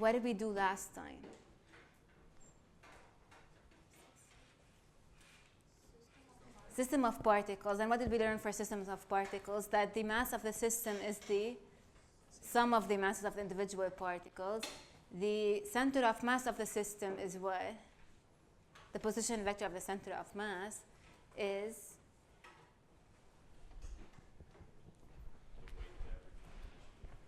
what did we do last time? System of particles. And what did we learn for systems of particles? That the mass of the system is the sum of the masses of the individual particles. The center of mass of the system is what? The position vector of the center of mass is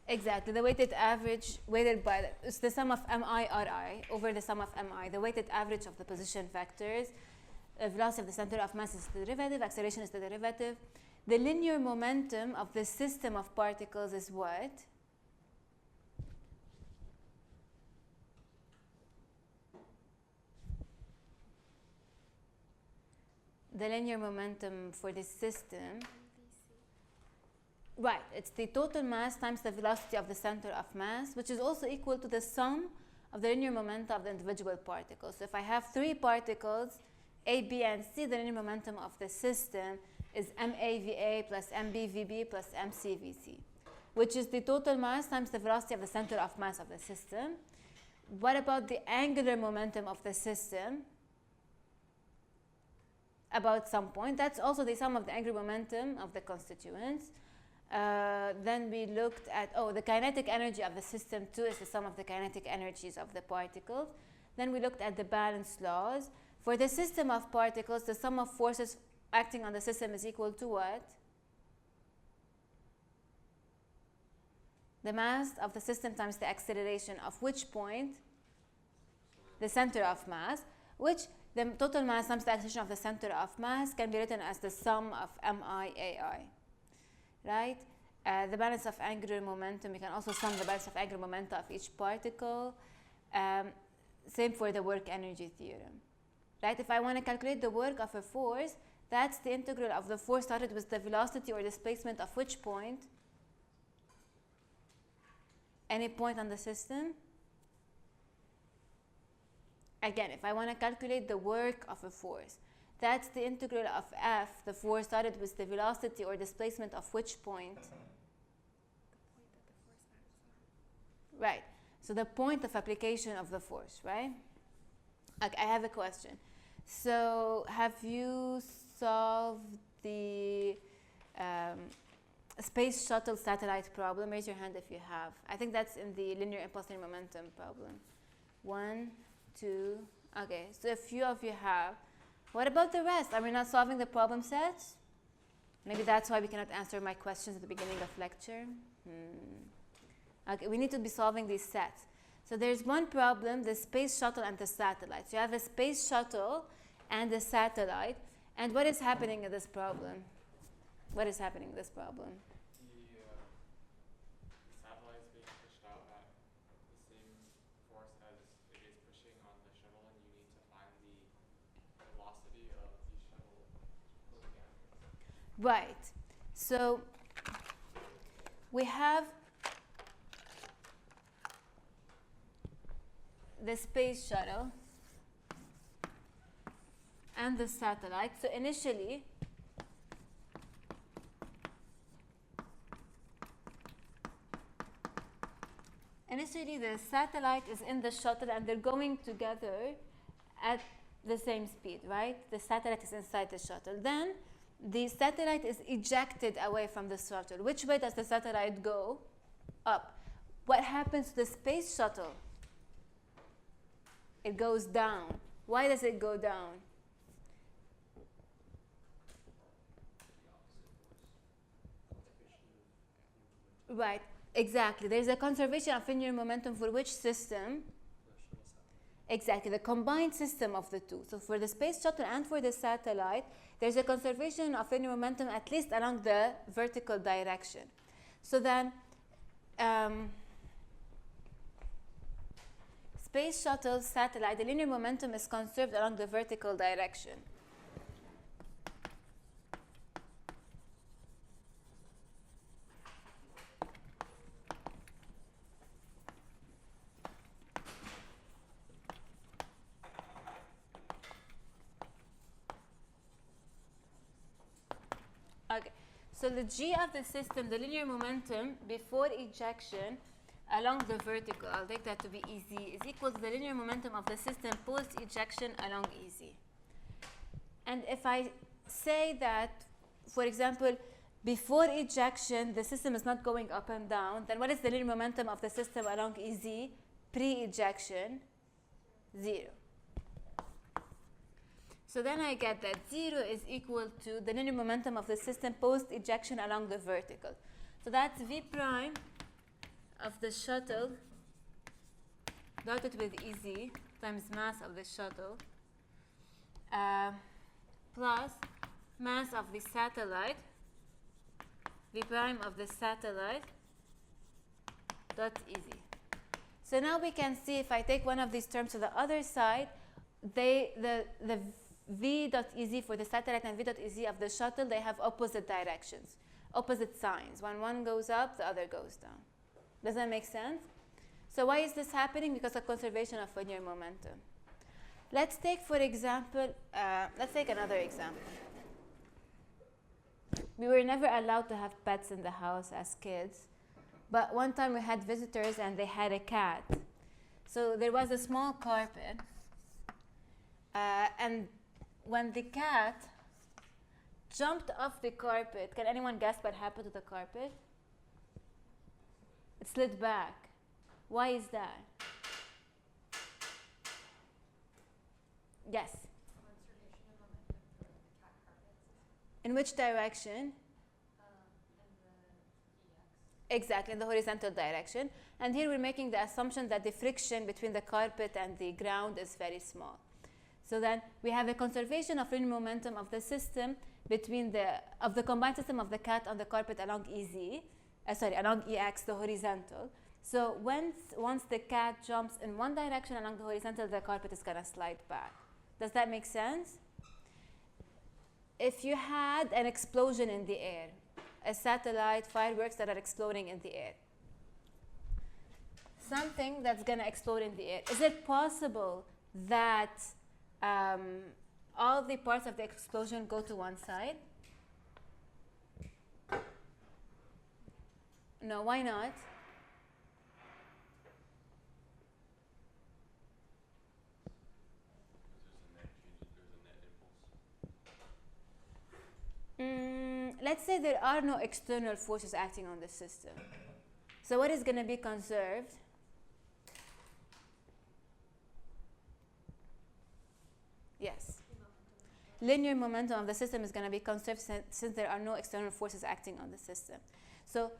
exactly the weighted average weighted by it's the sum of mi ri over the sum of mi, the weighted average of the position vectors. Velocity of the center of mass is the derivative, acceleration is the derivative. The linear momentum of the system of particles is what? The linear momentum for this system, right, it's the total mass times the velocity of the center of mass, which is also equal to the sum of the linear momenta of the individual particles. So if I have 3 particles, A, B, and C, the linear momentum of the system is MAVA plus MBVB plus MCVC, which is the total mass times the velocity of the center of mass of the system. What about the angular momentum of the system? About some point, that's also the sum of the angular momentum of the constituents. Then we looked at, the kinetic energy of the system too is the sum of the kinetic energies of the particles. Then we looked at the balance laws. For the system of particles, the sum of forces acting on the system is equal to what? The mass of the system times the acceleration of which point? The center of mass, which the total mass times the acceleration of the center of mass can be written as the sum of MIAI, right? The balance of angular momentum, we can also sum the balance of angular momentum of each particle. Same for the work energy theorem, right? If I want to calculate the work of a force, that's the integral of the force started with the velocity or displacement of which point? Any point on the system. Again, if I want to calculate the work of a force, that's the integral of F, the force started with the velocity or displacement of which point? The point that the force acts on. Right. So the point of application of the force, right? Okay, I have a question. So have you solved the space shuttle satellite problem? Raise your hand if you have. I think that's in the linear impulse linear momentum problem. 1, 2, okay, so a few of you have. What about the rest? Are we not solving the problem sets? Maybe that's why we cannot answer my questions at the beginning of lecture. Okay, we need to be solving these sets. So there's one problem, the space shuttle and the satellite. So you have a space shuttle and a satellite. And what is happening in this problem? What is happening in this problem? Right. So we have the space shuttle and the satellite. So initially, the satellite is in the shuttle and they're going together at the same speed, right? The satellite is inside the shuttle. Then the satellite is ejected away from the shuttle. Which way does the satellite go? Up. What happens to the space shuttle? It goes down. Why does it go down? Right, exactly. There's a conservation of linear momentum for which system? Exactly, the combined system of the two. So for the space shuttle and for the satellite, there's a conservation of linear momentum at least along the vertical direction. So then, space shuttle, satellite, the linear momentum is conserved along the vertical direction. Okay, so the G of the system, the linear momentum before ejection, along the vertical, I'll take that to be EZ, is equal to the linear momentum of the system post-ejection along EZ. And if I say that, for example, before ejection, the system is not going up and down, then what is the linear momentum of the system along EZ pre-ejection? 0. So then I get that 0 is equal to the linear momentum of the system post-ejection along the vertical. So that's V prime of the shuttle dotted with EZ times mass of the shuttle plus mass of the satellite, V prime of the satellite dot EZ. So now we can see if I take one of these terms to the other side, the V dot EZ for the satellite and V dot EZ of the shuttle, they have opposite directions, opposite signs. When one goes up, the other goes down. Does that make sense? So why is this happening? Because of conservation of linear momentum. Let's take, for example, let's take another example. We were never allowed to have pets in the house as kids, but one time we had visitors and they had a cat. So there was a small carpet, and when the cat jumped off the carpet, can anyone guess what happened to the carpet? It slid back. Why is that? Yes. In which direction? Exactly, in the horizontal direction. And here we're making the assumption that the friction between the carpet and the ground is very small. So then we have a conservation of linear momentum of the system between the combined system of the cat on the carpet along EZ, along EX, the horizontal. So once the cat jumps in one direction along the horizontal, the carpet is going to slide back. Does that make sense? If you had an explosion in the air, a satellite, fireworks that are exploding in the air, something that's going to explode in the air, is it possible that all the parts of the explosion go to one side? No, why not? Let's say there are no external forces acting on the system. So what is going to be conserved? Yes. Linear momentum of the system is going to be conserved since there are no external forces acting on the system. So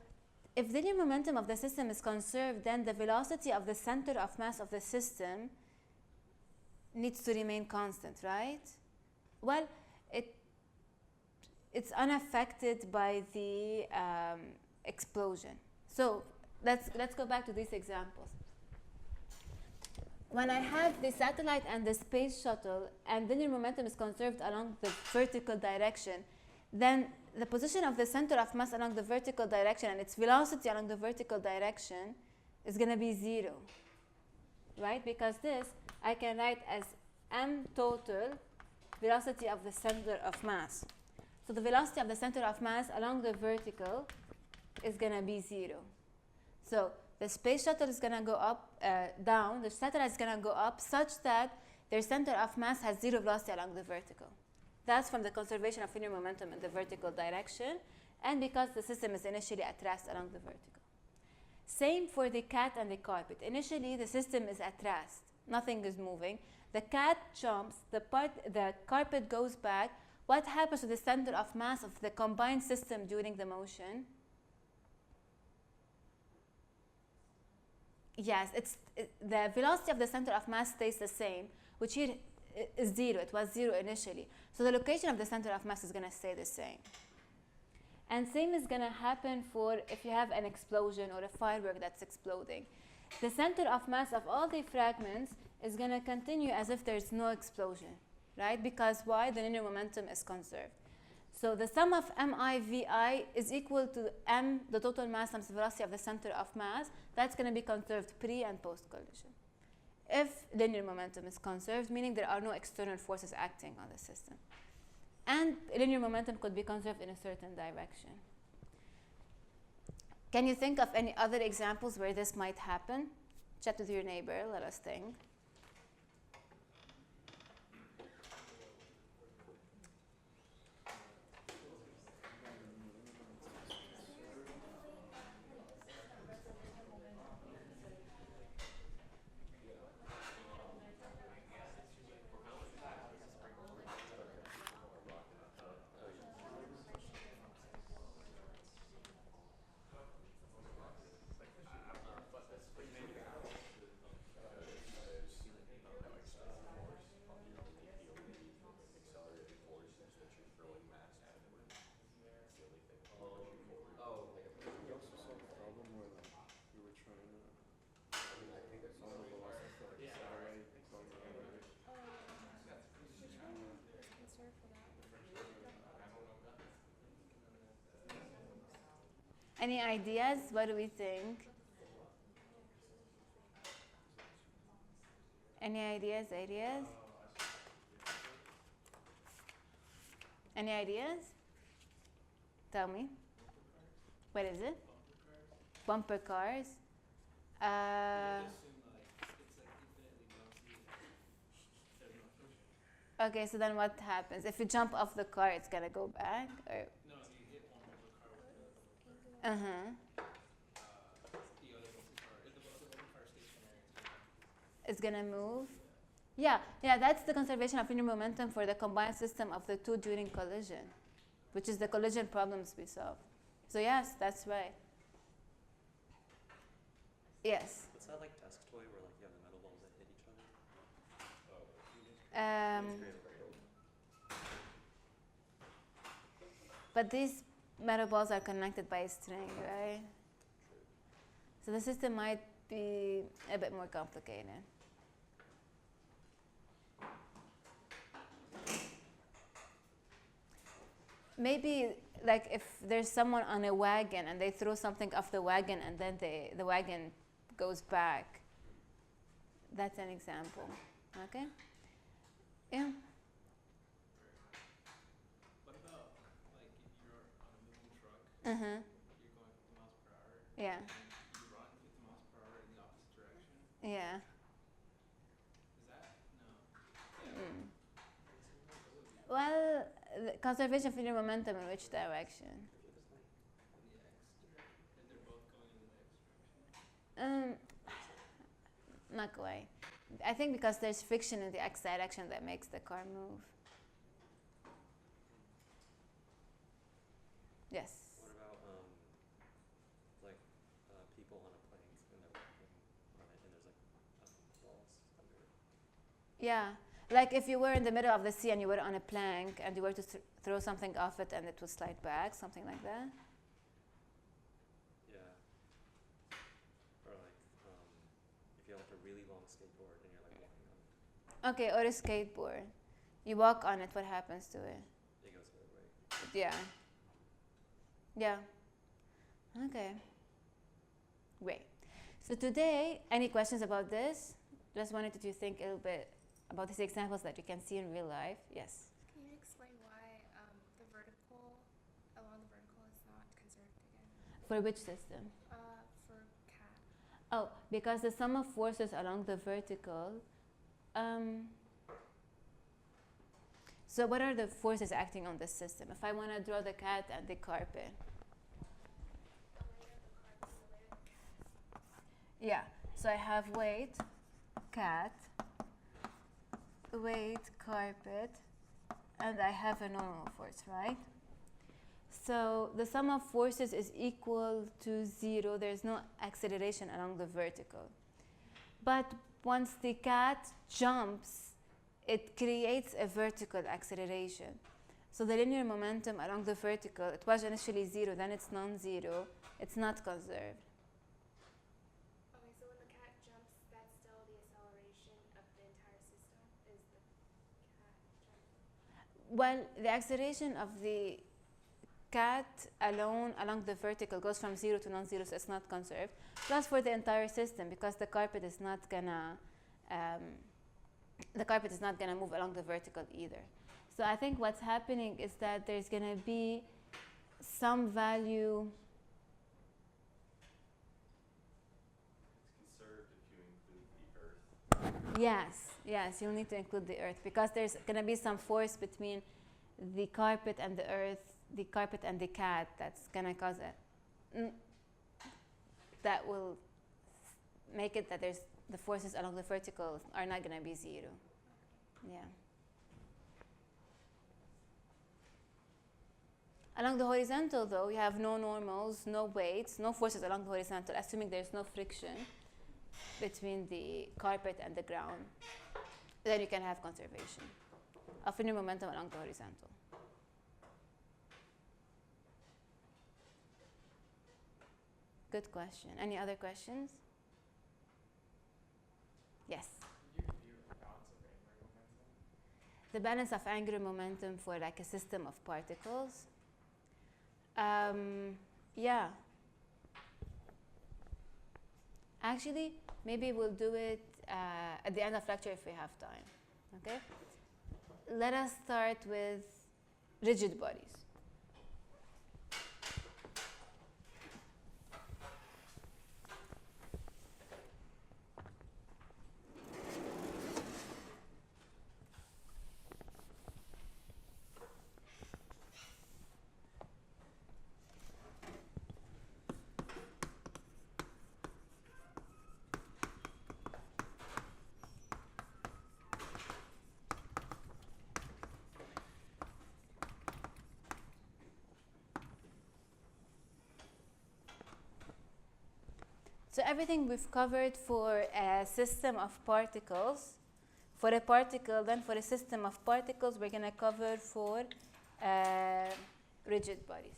if the linear momentum of the system is conserved, then the velocity of the center of mass of the system needs to remain constant, right? Well, it's unaffected by the explosion. So let's go back to these examples. When I have the satellite and the space shuttle and linear momentum is conserved along the vertical direction, then the position of the center of mass along the vertical direction and its velocity along the vertical direction is going to be 0, right? Because this I can write as m total velocity of the center of mass. So the velocity of the center of mass along the vertical is going to be 0. So the space shuttle is going to go up, down. The satellite is going to go up such that their center of mass has 0 velocity along the vertical. That's from the conservation of linear momentum in the vertical direction, and because the system is initially at rest along the vertical. Same for the cat and the carpet. Initially, the system is at rest. Nothing is moving. The cat jumps. The carpet goes back. What happens to the center of mass of the combined system during the motion? Yes, the velocity of the center of mass stays the same, which here is 0. It was 0 initially. So the location of the center of mass is going to stay the same. And same is going to happen for if you have an explosion or a firework that's exploding. The center of mass of all the fragments is going to continue as if there's no explosion, right? Because why? The linear momentum is conserved. So the sum of MIVI is equal to m, the total mass times the velocity of the center of mass. That's going to be conserved pre and post collision. If linear momentum is conserved, meaning there are no external forces acting on the system. And linear momentum could be conserved in a certain direction. Can you think of any other examples where this might happen? Chat with your neighbor, let us think. Any ideas? What do we think? Any ideas? Any ideas? Tell me. What is it? Bumper cars. Okay, so then what happens? If you jump off the car, it's gonna go back? Or? No, if you hit one of the car with the the other car stationary, it's gonna move? Yeah, that's the conservation of linear momentum for the combined system of the two during collision, which is the collision problems we solve. So yes, that's right. Yes? What's that like desk toy where like you have the metal balls that hit each other? But these metal balls are connected by a string, right? So the system might be a bit more complicated. Maybe like if there's someone on a wagon and they throw something off the wagon and then the wagon goes back. That's an example. Okay? Yeah. What about like if you're on a moving truck, Uh-huh. you're going 50 miles per hour, Yeah. and you run 50 miles per hour in the opposite direction? Yeah. Is that no? Well, the conservation of linear momentum in which direction? In the x direction. If they're both going in the x direction. Not quite. I think because there's friction in the x direction that makes the car move. Yes. What about like people on a plane and they're walking on it and there's like balls under it? Yeah. Like if you were in the middle of the sea and you were on a plank and you were to throw something off it and it would slide back, something like that. Yeah. Or like if you have like a really long skateboard and you're like walking on it. Okay, or a skateboard. You walk on it, what happens to it? It goes the other way. Yeah. Yeah. Okay. Great. So today, any questions about this? Just wanted you to think a little bit about these examples that you can see in real life. Yes? Can you explain why the vertical, along the vertical is not conserved again? For which system? For cat. Oh, because the sum of forces along the vertical. So what are the forces acting on this system? If I want to draw the cat and the carpet. Yeah, so I have weight, cat, weight, carpet, and I have a normal force, right? So the sum of forces is equal to 0. There's no acceleration along the vertical. But once the cat jumps, it creates a vertical acceleration. So the linear momentum along the vertical, it was initially 0, then it's non-zero. It's not conserved. Okay, so when the cat jumps, that's still the acceleration of the entire system? Is the cat jumping? Well, the acceleration of the cat alone along the vertical goes from 0 to non-zero, so it's not conserved. Plus for the entire system, because the carpet is not gonna move along the vertical either. So I think what's happening is that there's gonna be some value Yes, yes, you'll need to include the earth because there's going to be some force between the carpet and the earth, the carpet and the cat that's going to cause it. That will make it that there's the forces along the vertical are not going to be zero. Yeah. Along the horizontal, though, you have no normals, no weights, no forces along the horizontal, assuming there's no friction between the carpet and the ground. Then you can have conservation of linear momentum along the horizontal. Good question. Any other questions? Yes? Could you review balance of angular momentum? The balance of angular momentum for like a system of particles. Yeah. Actually, maybe we'll do it at the end of lecture if we have time. Okay? Let us start with rigid bodies. So everything we've covered for a system of particles, for a particle, then for a system of particles, we're going to cover for rigid bodies.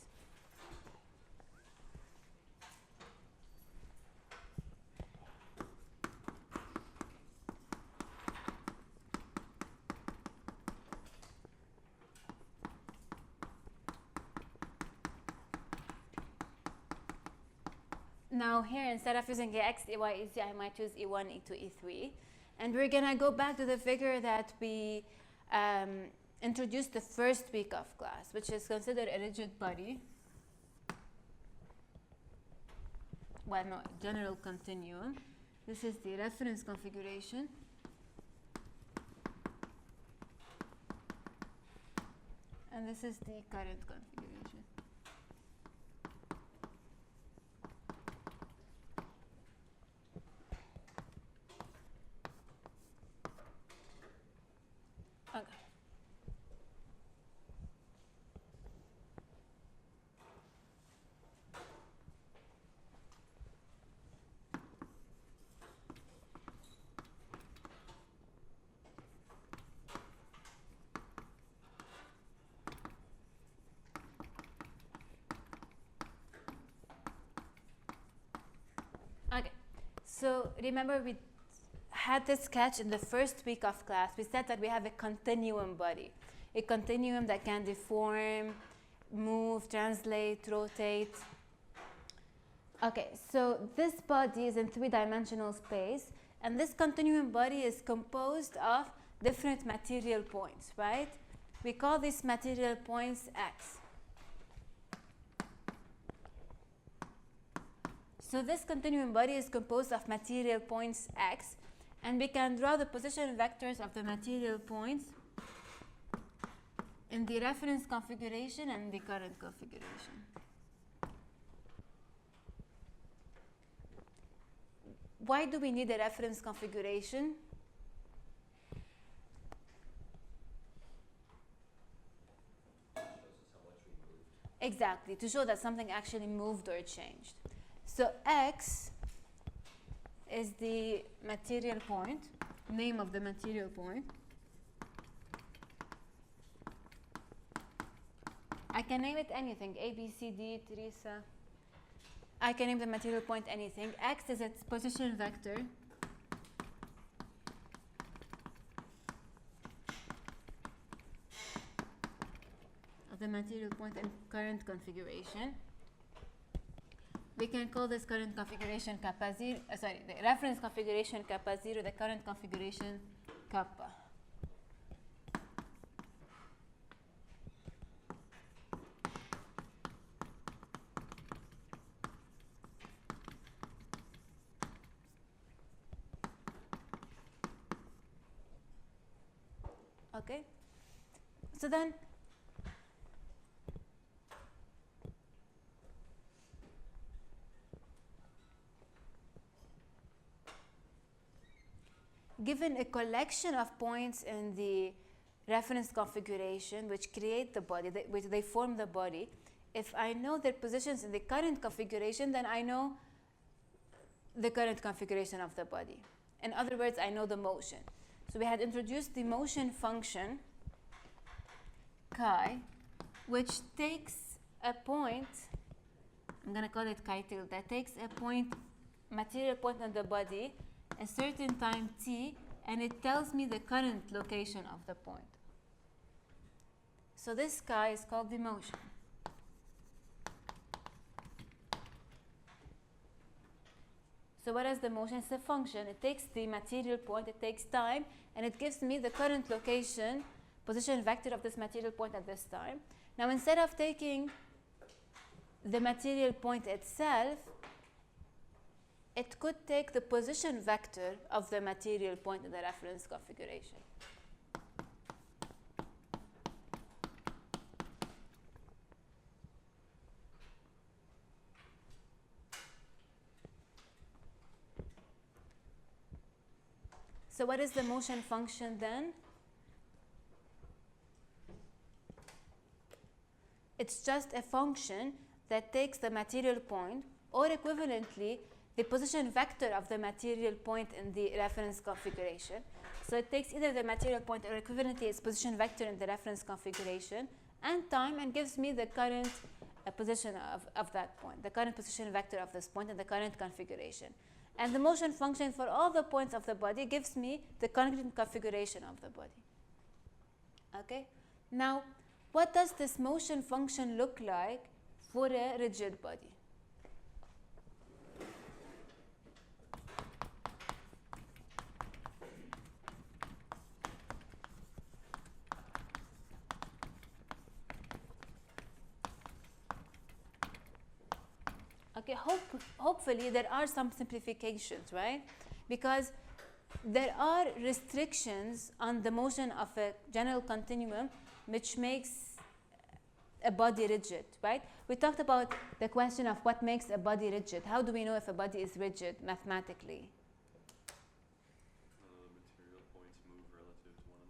Now here, instead of using Ax, Ey, Ez, I might use E1, E2, E3. And we're going to go back to the figure that we introduced the first week of class, which is considered a rigid body. Well, no, general continuum. This is the reference configuration. And this is the current configuration. Okay. Okay, so remember we had this sketch in the first week of class. We said that we have a continuum body, a continuum that can deform, move, translate, rotate. Okay, so this body is in three-dimensional space, and this continuum body is composed of different material points, right? We call these material points X. So this continuum body is composed of material points X, and we can draw the position vectors of the material points in the reference configuration and the current configuration. Why do we need a reference configuration? Exactly, to show that something actually moved or changed. So X is the material point, name of the material point. I can name it anything, A, B, C, D, Teresa. I can name the material point anything. X is its position vector. Of the material point in current configuration. We can call this current configuration kappa 0, the reference configuration kappa 0, the current configuration kappa. Okay? So then, given a collection of points in the reference configuration which create the body, which they form the body, if I know their positions in the current configuration, then I know the current configuration of the body. In other words, I know the motion. So we had introduced the motion function chi, which takes a point, I'm going to call it chi tilde, that takes a point, material point on the body, a certain time t, and it tells me the current location of the point. So this chi is called the motion. So what is the motion? It's a function. It takes the material point, it takes time, and it gives me the current location, position vector of this material point at this time. Now instead of taking the material point itself, it could take the position vector of the material point in the reference configuration. So what is the motion function then? It's just a function that takes the material point, or equivalently, the position vector of the material point in the reference configuration. So it takes either the material point or equivalently its position vector in the reference configuration and time, and gives me the current position of that point, the current position vector of this point and the current configuration. And the motion function for all the points of the body gives me the current configuration of the body. Okay? Now, what does this motion function look like for a rigid body? Okay, hopefully there are some simplifications, right? Because there are restrictions on the motion of a general continuum which makes a body rigid, right? We talked about the question of what makes a body rigid. How do we know if a body is rigid mathematically? Material points move relative to one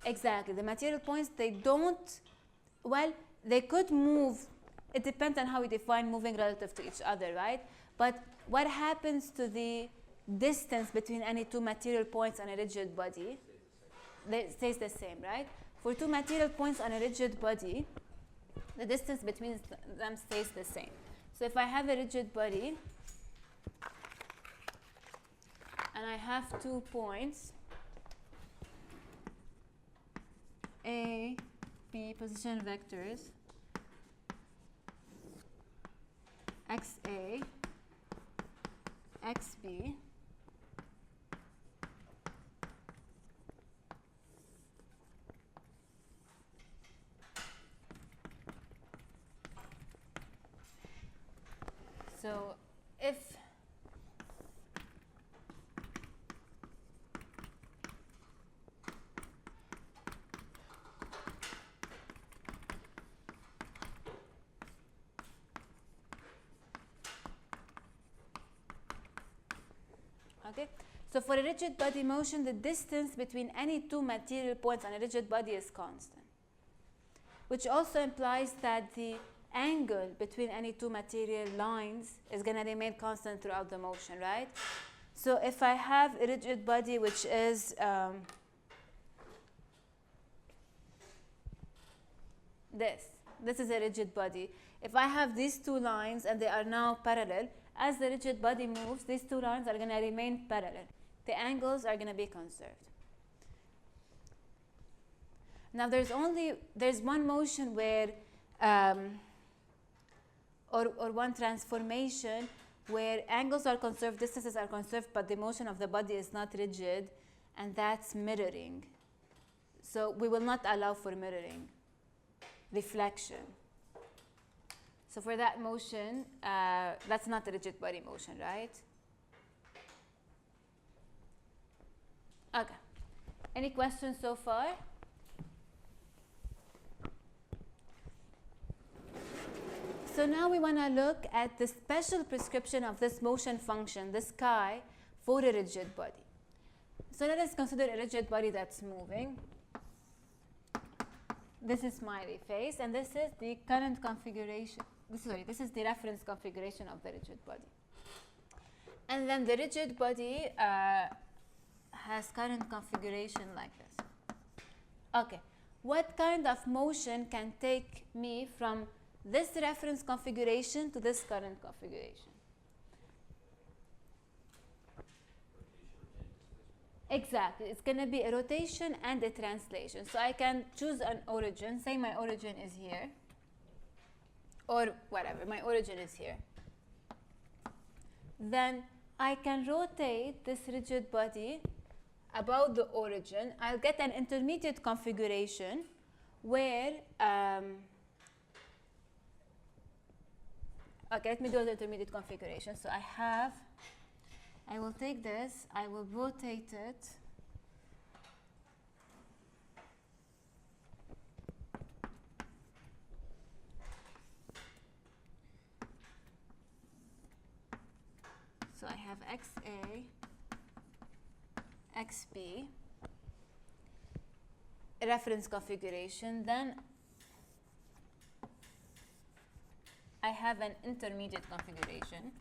another. Exactly. The material points, they don't, well, they could move. It depends on how we define moving relative to each other, right? But what happens to the distance between any two material points on a rigid body? It stays the same, right? For two material points on a rigid body, the distance between them stays the same. So if I have a rigid body and I have 2 points, A, B, position vectors, XA, XB, so if okay, so for a rigid body motion, the distance between any two material points on a rigid body is constant, which also implies that the angle between any two material lines is going to remain constant throughout the motion, right? So if I have a rigid body which is this is a rigid body. If I have these two lines and they are now parallel, as the rigid body moves, these two lines are going to remain parallel. The angles are going to be conserved. Now there's one motion where or one transformation where angles are conserved, distances are conserved, but the motion of the body is not rigid, and that's mirroring. So we will not allow for mirroring, reflection. So for that motion, that's not a rigid body motion, right? Okay. Any questions so far? So now we want to look at the special prescription of this motion function, this chi, for a rigid body. So let us consider a rigid body that's moving. This is smiley face, and this is the current configuration. This is the reference configuration of the rigid body. And then the rigid body has current configuration like this. Okay, what kind of motion can take me from this reference configuration to this current configuration? Exactly, it's going to be a rotation and a translation. So I can choose an origin, say my origin is here, or whatever, my origin is here. Then I can rotate this rigid body about the origin. I'll get an intermediate configuration where, okay, let me do the intermediate configuration. So I will take this, I will rotate it. So I have XA, XB, reference configuration. Then I have an intermediate configuration.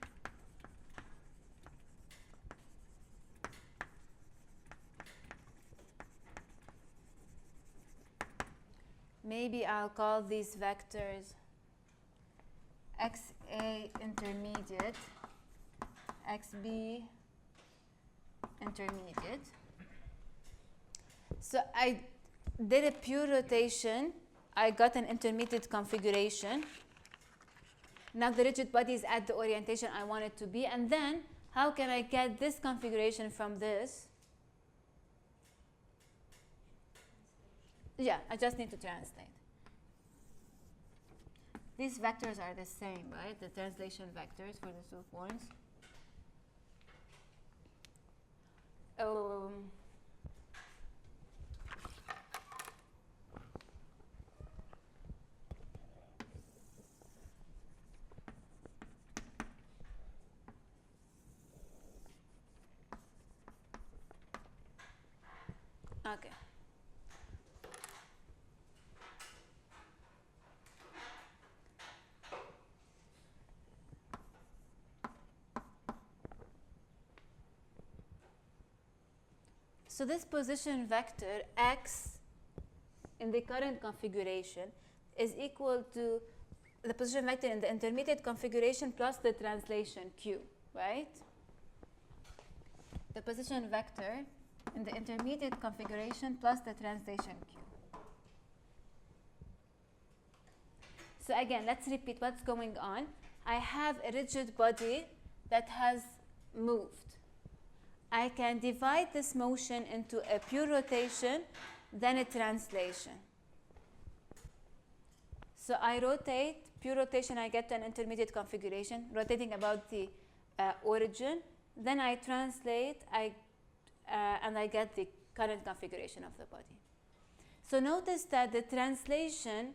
Maybe I'll call these vectors XA intermediate, XB intermediate. So I did a pure rotation. I got an intermediate configuration. Now the rigid body is at the orientation I want it to be. And then how can I get this configuration from this? Yeah, I just need to translate. These vectors are the same, right? The translation vectors for the 2 points. Okay. So this position vector x in the current configuration is equal to the position vector in the intermediate configuration plus the translation q, right? The position vector in the intermediate configuration plus the translation q. So again, let's repeat what's going on. I have a rigid body that has moved. I can divide this motion into a pure rotation, then a translation. So I rotate, pure rotation, I get an intermediate configuration, rotating about the origin. Then I translate, and I get the current configuration of the body. So notice that the translation,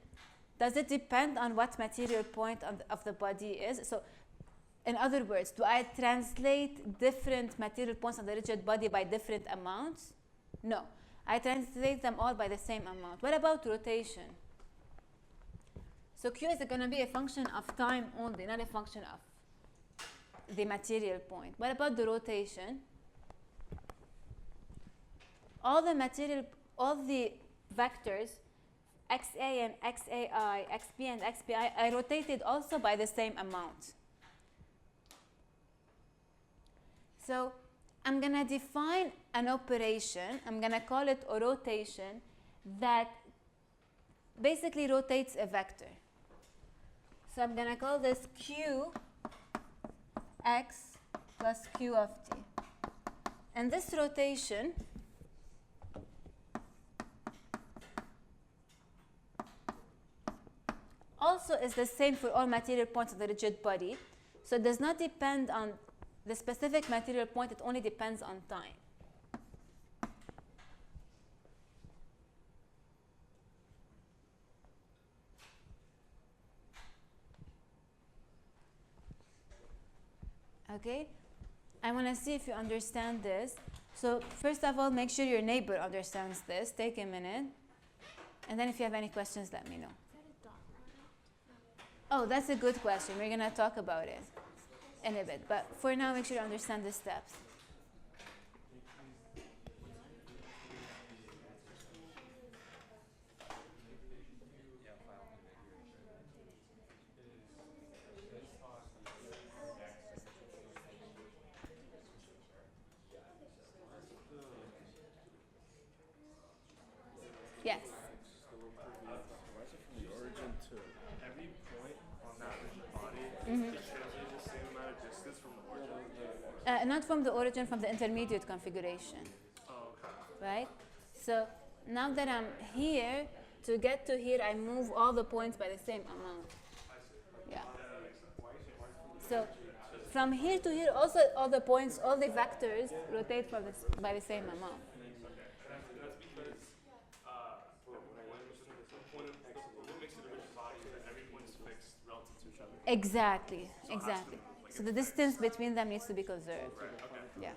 does it depend on what material point of the body is? So in other words, do I translate different material points on the rigid body by different amounts? No. I translate them all by the same amount. What about rotation? So Q is going to be a function of time only, not a function of the material point. What about the rotation? All the vectors, XA and XAI, XB and XBI, I rotated also by the same amount. So I'm going to define an operation, I'm going to call it a rotation, that basically rotates a vector. So I'm going to call this Q x plus Q of t. And this rotation also is the same for all material points of the rigid body. So it does not depend on the specific material point, it only depends on time. Okay? I want to see if you understand this. So first of all, make sure your neighbor understands this. Take a minute. And then if you have any questions, let me know. Oh, that's a good question. We're going to talk about it in a bit. But for now, make sure you understand the steps. Yes. Why is it from the origin to every point on that rigid body? Mhm. It changes the same amount of distance from the origin. Not from the origin, from the intermediate configuration. Oh, okay. Right? So now that I'm here, to get to here, I move all the points by the same amount. Yeah. So from here to here, also all the points, all the vectors rotate by the same amount. That's because what makes it a rigid body is that every point is fixed relative to each other. Exactly, exactly. So the distance between them needs to be conserved. Yeah.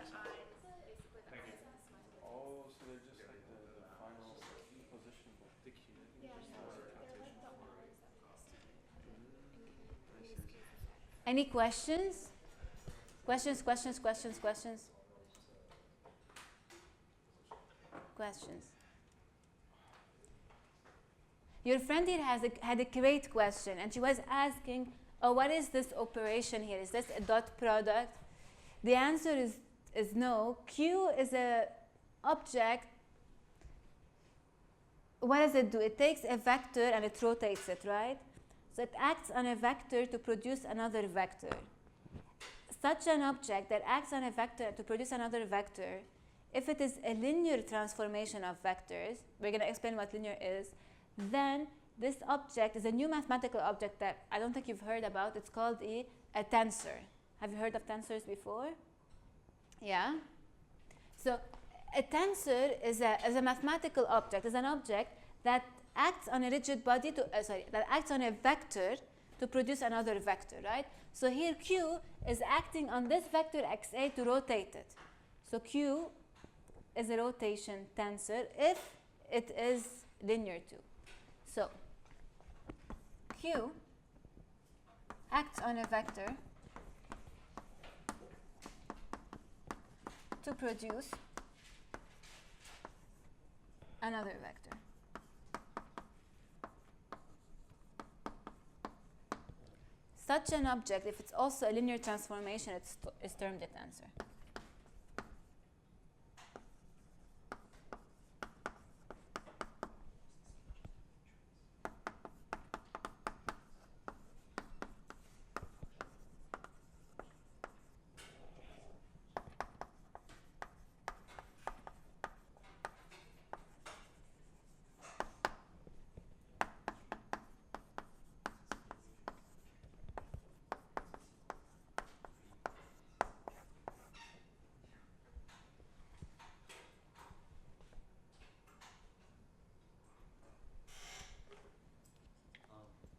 Oh, so they're just like the final position of the key. Any questions? Questions? Questions? Your friend here had a great question, and she was asking, oh, what is this operation here? Is this a dot product? The answer is no. Q is a object. What does it do? It takes a vector and it rotates it, right? So it acts on a vector to produce another vector. Such an object that acts on a vector to produce another vector, if it is a linear transformation of vectors, we're going to explain what linear is, then this object is a new mathematical object that I don't think you've heard about. It's called a tensor. Have you heard of tensors before? Yeah? So a tensor is a mathematical object, is an object that acts on a rigid body that acts on a vector to produce another vector, right? So here Q is acting on this vector xa to rotate it. So Q is a rotation tensor if it is linear too. So Q acts on a vector to produce another vector. Such an object, if it's also a linear transformation, it's termed a tensor.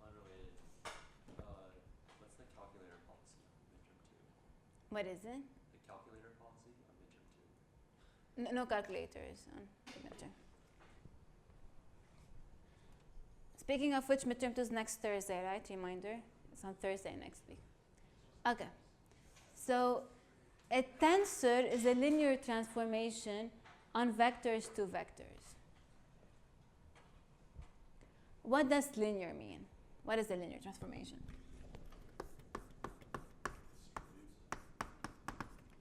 Unrelated. What's the calculator policy on midterm 2? What is it? The calculator policy on midterm 2. No calculators on the midterm. Speaking of which, midterm 2 is next Thursday, right? Reminder. It's on Thursday next week. Okay. So a tensor is a linear transformation on vectors to vectors. What does linear mean? What is a linear transformation?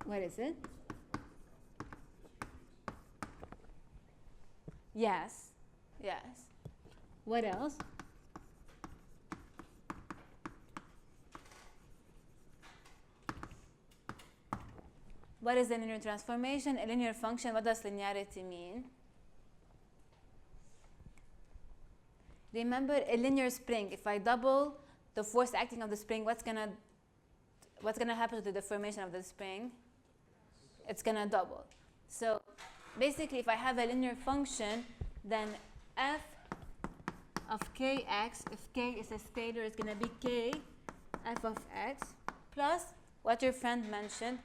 What is it? Yes. Yes. What else? What is a linear transformation? A linear function. What does linearity mean? Remember a linear spring. If I double the force acting on the spring, what's gonna happen to the deformation of the spring? It's gonna double. So basically, if I have a linear function, then f of kx, if k is a scalar, it's gonna be k f of x plus what your friend mentioned,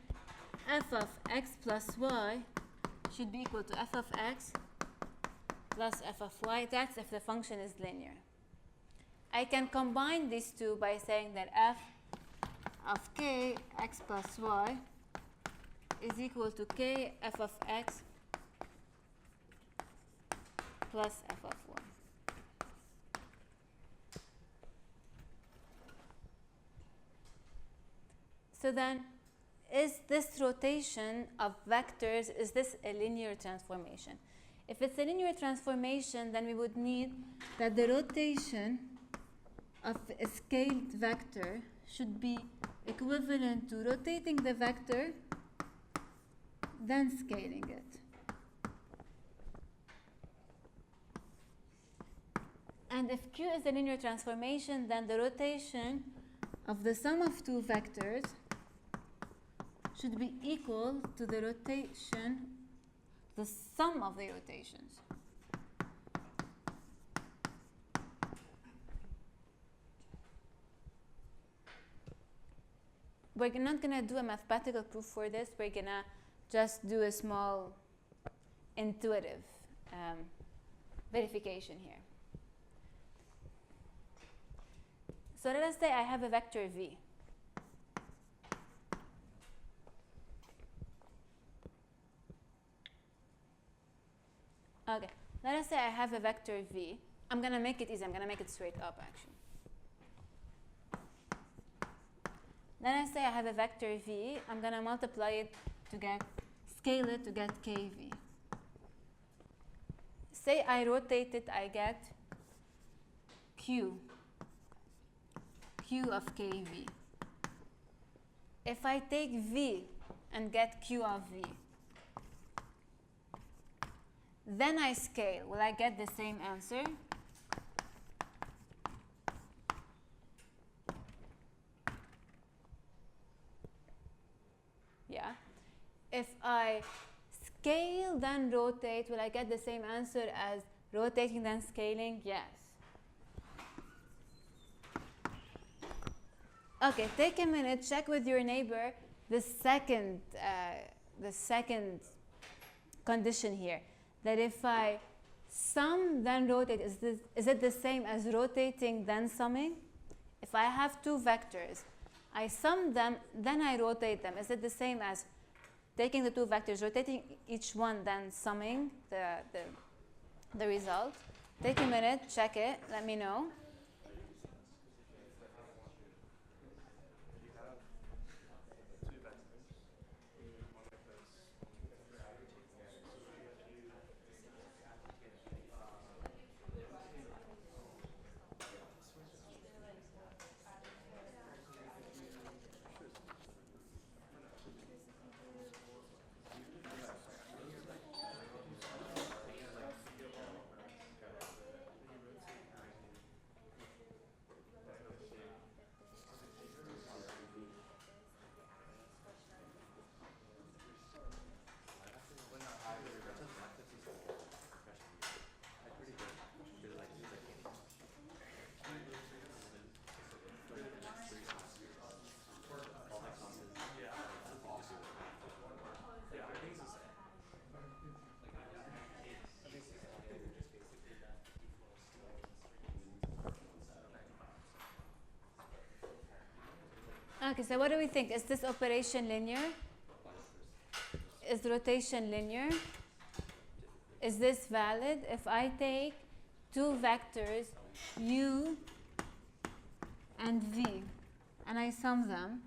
f of x plus y should be equal to f of x plus f of y. That's if the function is linear. I can combine these two by saying that f of k x plus y is equal to k f of x plus f of y. So then, is this rotation of vectors, is this a linear transformation? If it's a linear transformation, then we would need that the rotation of a scaled vector should be equivalent to rotating the vector, then scaling it. And if Q is a linear transformation, then the rotation of the sum of two vectors should be equal to the rotation, the sum of the rotations. We're not going to do a mathematical proof for this. We're going to just do a small intuitive verification here. So let us say I have a vector v. Okay, let us say I have a vector v. I'm going to make it easy. I'm going to make it straight up, actually. Let us say I have a vector v. I'm going to multiply it to get, scale it to get kv. Say I rotate it, I get q of kv. If I take v and get q of v, then I scale, will I get the same answer? Yeah. If I scale then rotate, will I get the same answer as rotating then scaling? Yes. Okay, take a minute, check with your neighbor the second condition here. That if I sum then rotate, is it the same as rotating then summing? If I have two vectors, I sum them, then I rotate them. Is it the same as taking the two vectors, rotating each one, then summing the result? Take a minute, check it, let me know. Okay, so what do we think? Is this operation linear? Is rotation linear? Is this valid? If I take two vectors, u and v, and I sum them,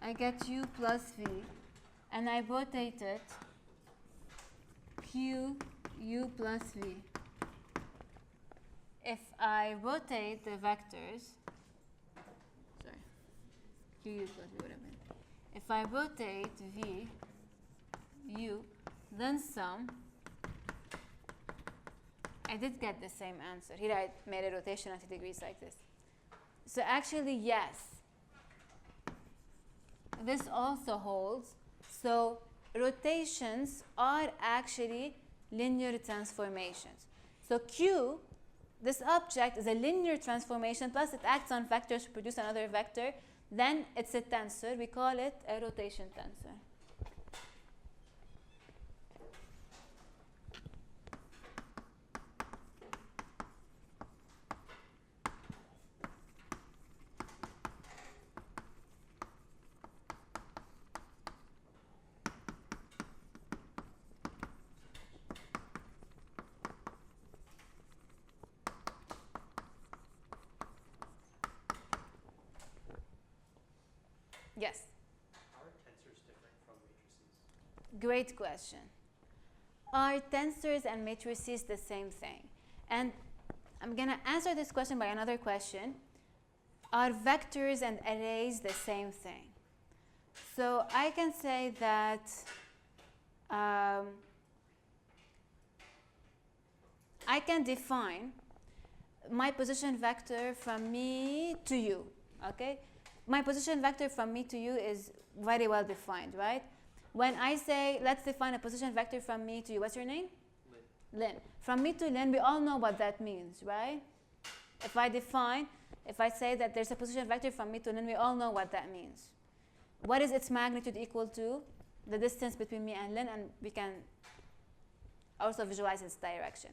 I get u plus v, and I rotate it, q u plus v. If I rotate the vectors, q u plus v, whatever. If I rotate v, u, then sum, I did get the same answer. Here I made a rotation 90 degrees like this. So actually, yes. This also holds. So rotations are actually linear transformations. So Q, this object, is a linear transformation, plus it acts on vectors to produce another vector. then it's a tensor. We call it a rotation tensor. Yes. How are tensors different from matrices? Great question. Are tensors and matrices the same thing? And I'm going to answer this question by another question. Are vectors and arrays the same thing? So I can say that I can define my position vector from me to you, okay? My position vector from me to you is very well defined, right? When I say, let's define a position vector from me to you, what's your name? Lynn. From me to Lynn, we all know what that means, right? If I say that there's a position vector from me to Lynn, we all know what that means. What is its magnitude equal to? The distance between me and Lynn, and we can also visualize its direction.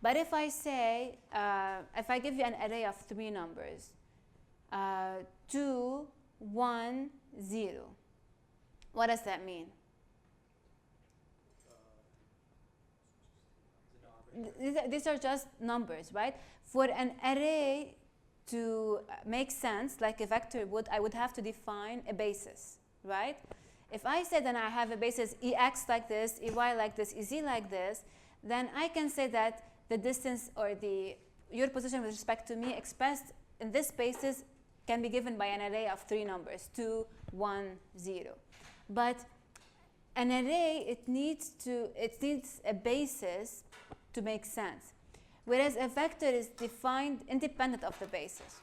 But if I say, if I give you an array of 3 numbers, 2, 1, 0, what does that mean? These are just numbers, right? For an array to make sense, like a vector would, I would have to define a basis, right? If I say that I have a basis ex like this, ey like this, ez like this, then I can say that the distance or your position with respect to me expressed in this basis can be given by an array of 3 numbers, 2, 1, 0. But an array, it needs a basis to make sense, whereas a vector is defined independent of the basis,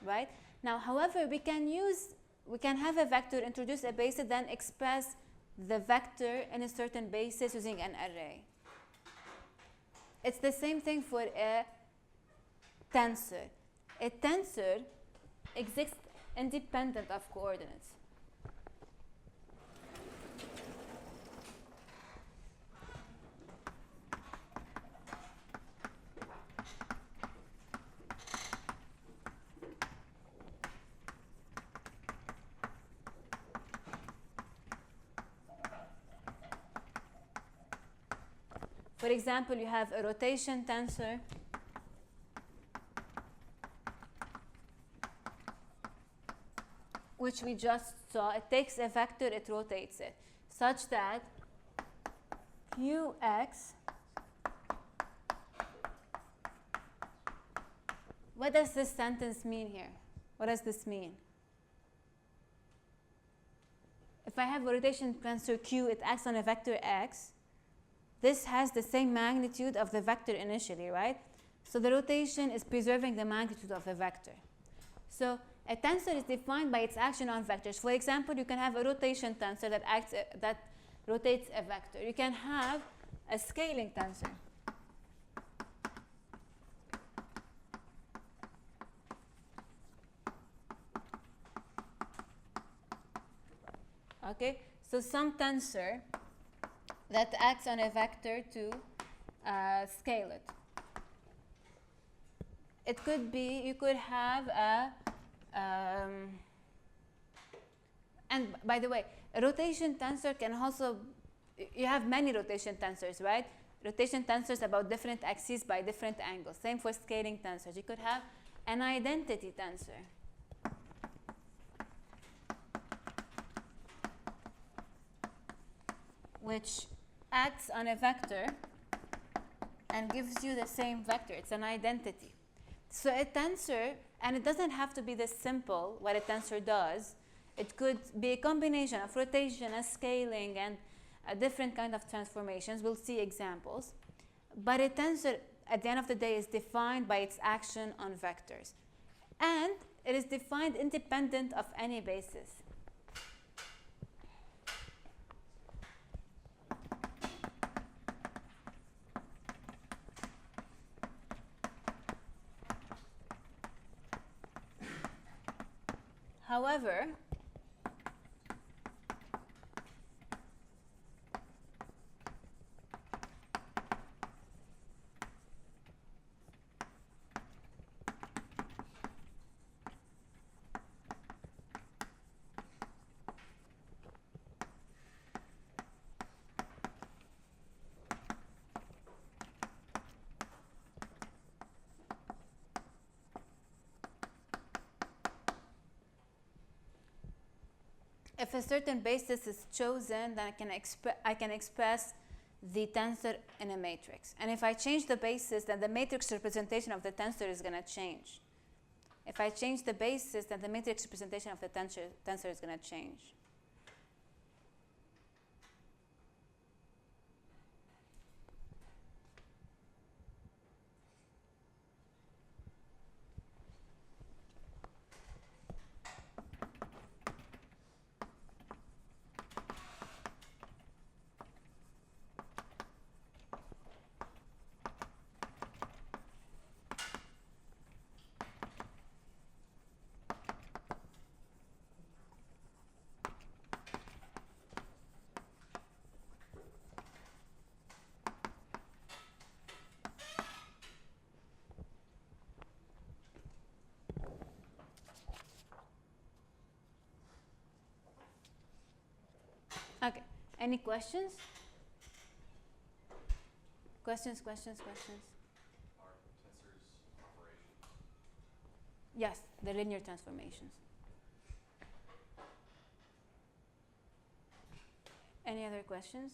right? Now, however, we can have a vector introduce a basis, then express the vector in a certain basis using an array. It's the same thing for a tensor. A tensor exists independent of coordinates. For example, you have a rotation tensor which we just saw. It takes a vector, it rotates it, such that Qx, what does this sentence mean here? What does this mean? If I have a rotation tensor Q, it acts on a vector x. This has the same magnitude of the vector initially, right? So the rotation is preserving the magnitude of the vector. So a tensor is defined by its action on vectors. For example, you can have a rotation tensor that rotates a vector. You can have a scaling tensor. Okay, so some tensor that acts on a vector to scale it. It could be, you could have a, and by the way, a rotation tensor can also, you have many rotation tensors, right? Rotation tensors about different axes by different angles. Same for scaling tensors. You could have an identity tensor. Which acts on a vector and gives you the same vector. It's an identity. So a tensor, and it doesn't have to be this simple, what a tensor does. It could be a combination of rotation and scaling and a different kind of transformations. We'll see examples. But a tensor, at the end of the day, is defined by its action on vectors. And it is defined independent of any basis. However, if a certain basis is chosen, then I can express the tensor in a matrix. And if I change the basis, then the matrix representation of the tensor is going to change. If I change the basis, then the matrix representation of the tensor is going to change. Okay, any questions? Questions? Are tensors operations? Yes, the linear transformations. Any other questions?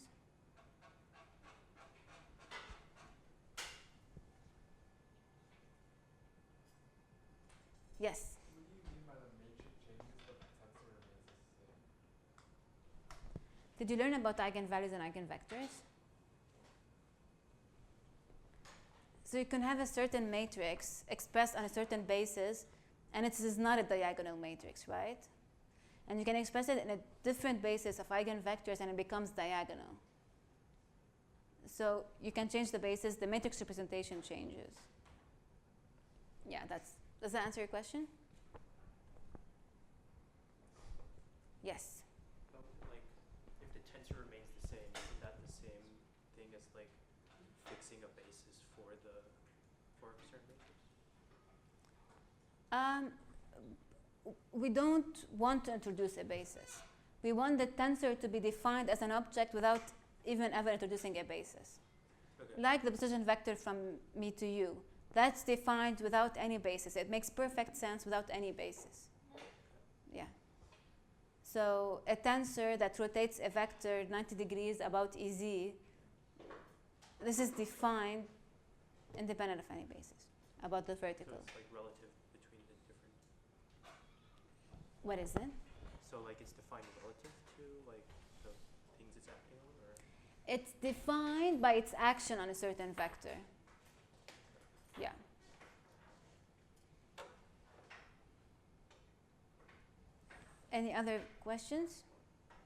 Yes. What do you mean by the matrix changes but the tensor remains the same? Did you learn about eigenvalues and eigenvectors? So you can have a certain matrix expressed on a certain basis, and it is not a diagonal matrix, right? And you can express it in a different basis of eigenvectors, and it becomes diagonal. So you can change the basis, the matrix representation changes. Yeah, does that answer your question? Yes. But like, if the tensor remains the same, isn't that the same thing as like fixing a basis for a certain matrix? We don't want to introduce a basis. We want the tensor to be defined as an object without even ever introducing a basis. Okay. Like the precision vector from me to you. That's defined without any basis. It makes perfect sense without any basis. Yeah. So a tensor that rotates a vector 90 degrees about EZ, this is defined independent of any basis about the So vertical. it's like relative between the different. What is it? So like it's defined relative to like the things it's acting on, or It's defined by its action on a certain vector. Yeah. Any other questions?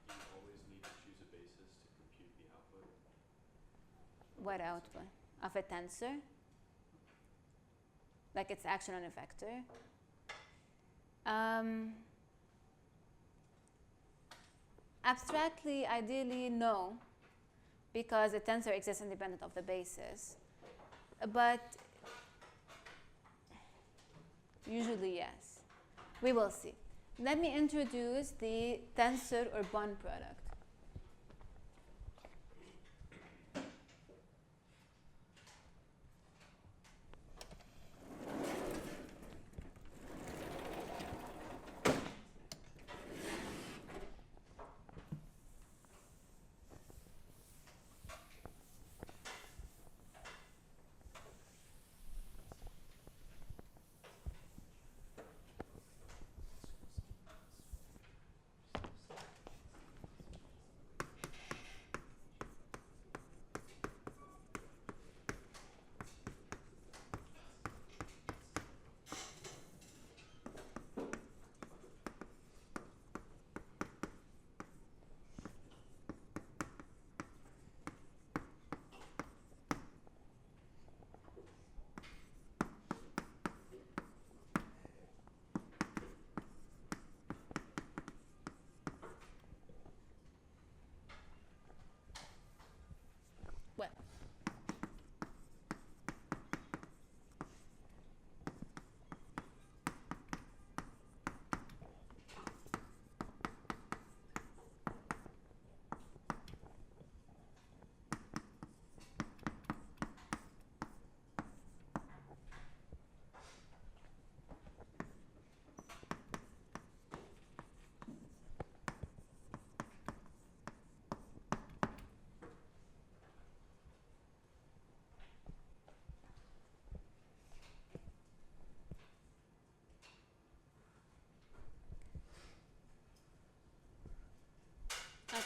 Do you always need to choose a basis to compute the output? What output? Of a tensor? Like its action on a vector? Abstractly, ideally, no, because a tensor exists independent of the basis. But usually, yes. We will see. Let me introduce the tensor or bond product.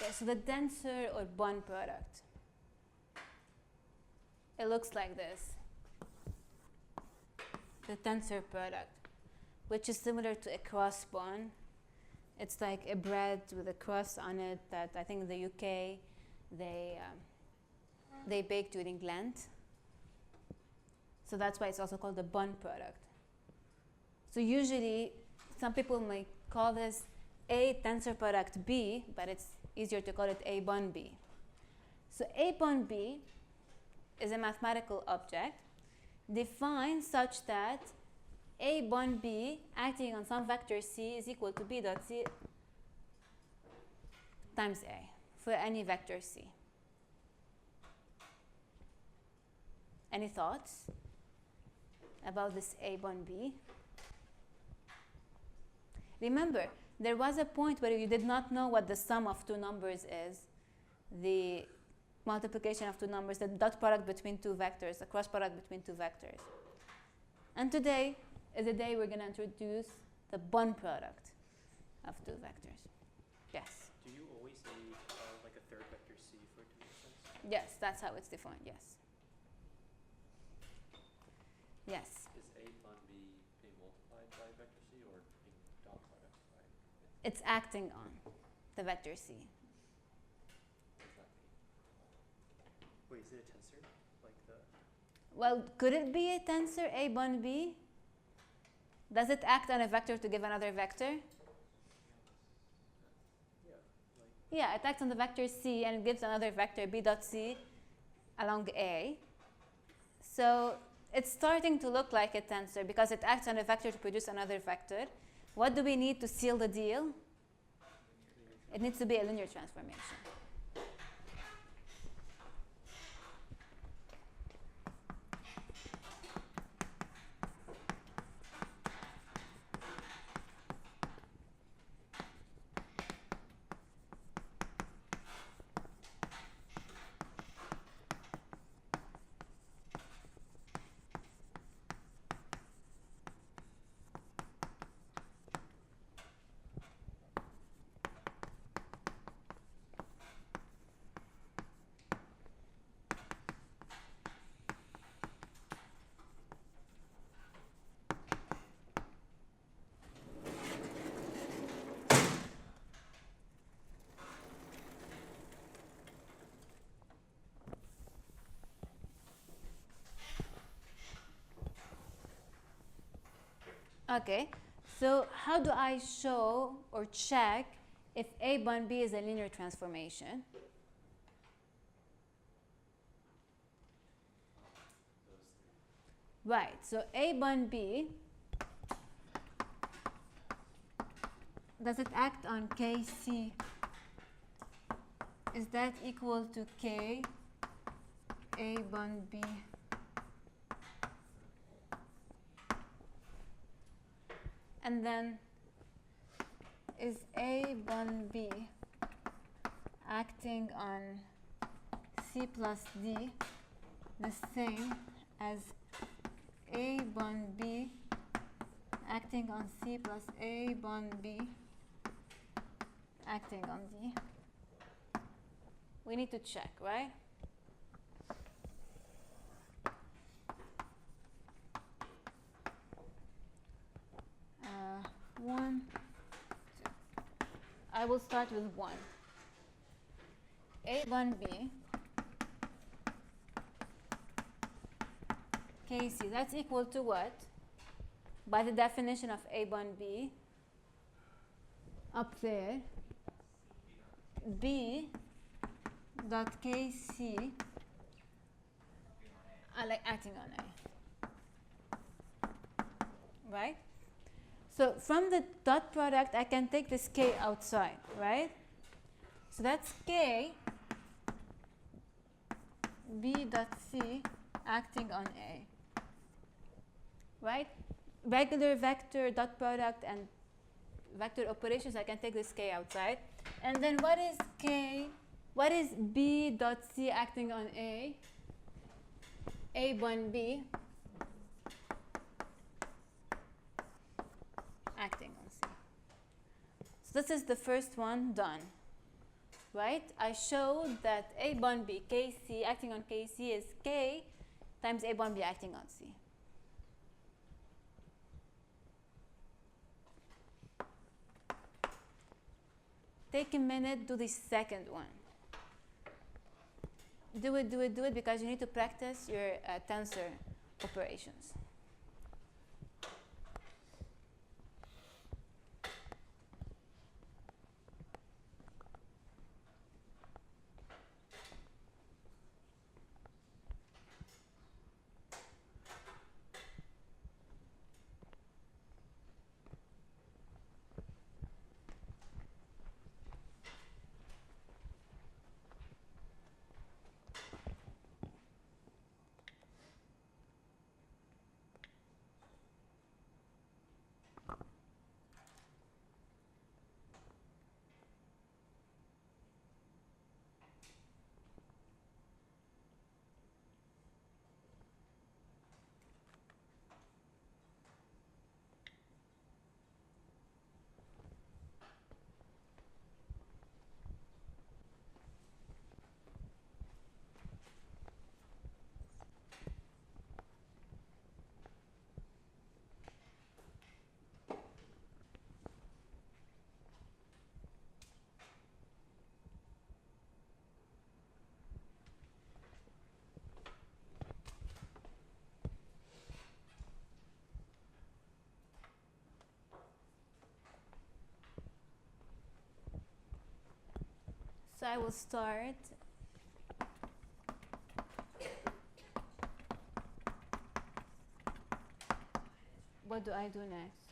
Okay, so the tensor or bond product, it looks like this. The tensor product, which is similar to a cross bun. It's like a bread with a crust on it that I think in the UK they bake during Lent. So that's why it's also called the bun product. So usually some people might call this A tensor product B, but it's easier to call it A bun B. So A bun B is a mathematical object defined such that A bun B acting on some vector C is equal to B dot C times A for any vector C. Any thoughts about this A bun B? Remember, there was a point where you did not know what the sum of two numbers is, the multiplication of two numbers, the dot product between two vectors, the cross product between two vectors. And today is the day we're going to introduce the bun product of two vectors. Yes? Do you always need like a third vector C for it to make sense? Yes, that's how it's defined, yes. Yes. Is A bun B being multiplied by vector C or being dot product by it? It's acting on the vector C. What does that mean? Wait, is it a tensor? Like the Well, could it be a tensor A bun B? Does it act on a vector to give another vector? Yeah, it acts on the vector C and it gives another vector B dot C along A. So it's starting to look like a tensor because it acts on a vector to produce another vector. What do we need to seal the deal? It needs to be a linear transformation. Okay, so how do I show or check if A bun B is a linear transformation? Right, so A bun B, does it act on KC? Is that equal to K A bun B? And then is A bun B acting on C plus D the same as A bun B acting on C plus A bun B acting on D? We need to check, right? One, two. I will start with 1. A bun B KC, that's equal to what? By the definition of A bun B, up there, B dot KC, like acting on A. Right? So from the dot product, I can take this K outside, right? So that's K B dot C acting on A, right? Regular vector dot product and vector operations, I can take this K outside. And then what is K? What is B dot C acting on A? A bun B acting on C. So this is the first one done, right? I showed that A bond B, KC acting on KC is K times A bond B acting on C. Take a minute, do the second one. Do it, because you need to practice your tensor operations. So I will start. What do I do next?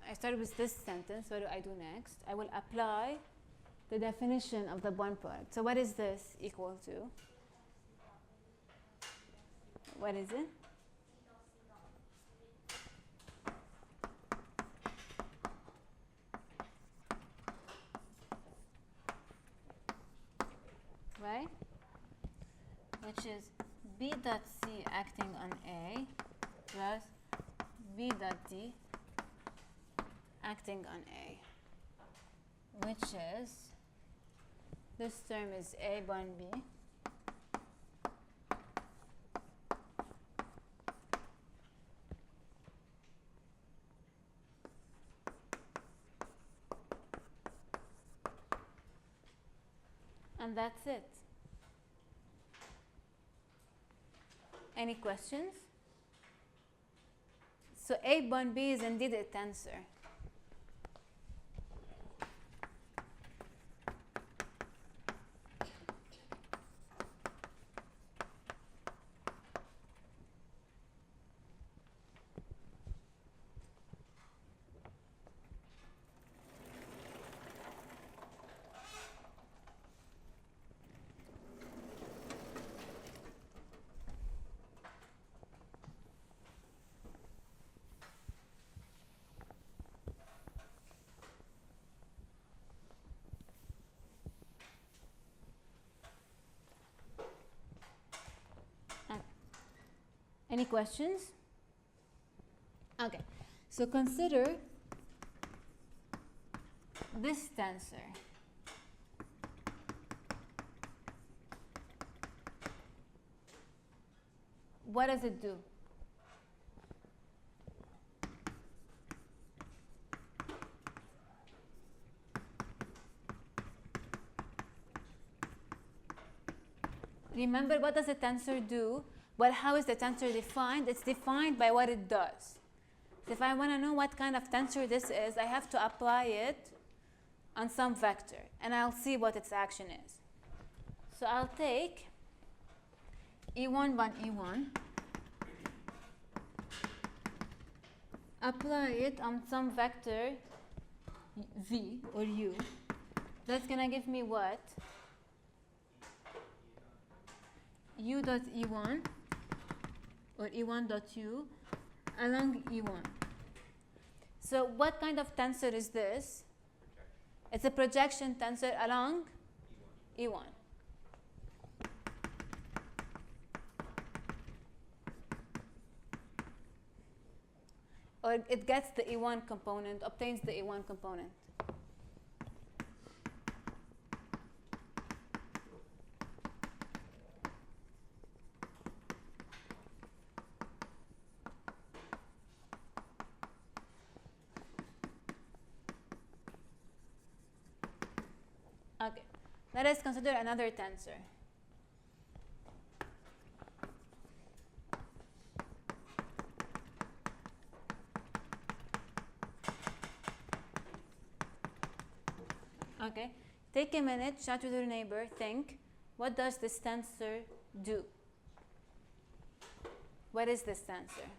I started with this sentence. What do I do next? I will apply the definition of the bond product. So what is this equal to? What is it? Right? Which is B dot C acting on A plus B dot D acting on A, which is, this term is A bond B and that's it. Any questions? So A bond B is indeed a tensor. Any questions? Okay, so consider this tensor. What does it do? Remember, what does a tensor do? Well, how is the tensor defined? It's defined by what it does. So if I want to know what kind of tensor this is, I have to apply it on some vector, and I'll see what its action is. So I'll take E1 by E1, apply it on some vector V or U. That's going to give me what? U dot E1 or E1 dot U along E1. So what kind of tensor is this? It's a projection tensor along E1. or it gets the E1 component, obtains the E1 component. Okay, let us consider another tensor. Okay, take a minute, chat with your neighbor, think, what does this tensor do? What is this tensor?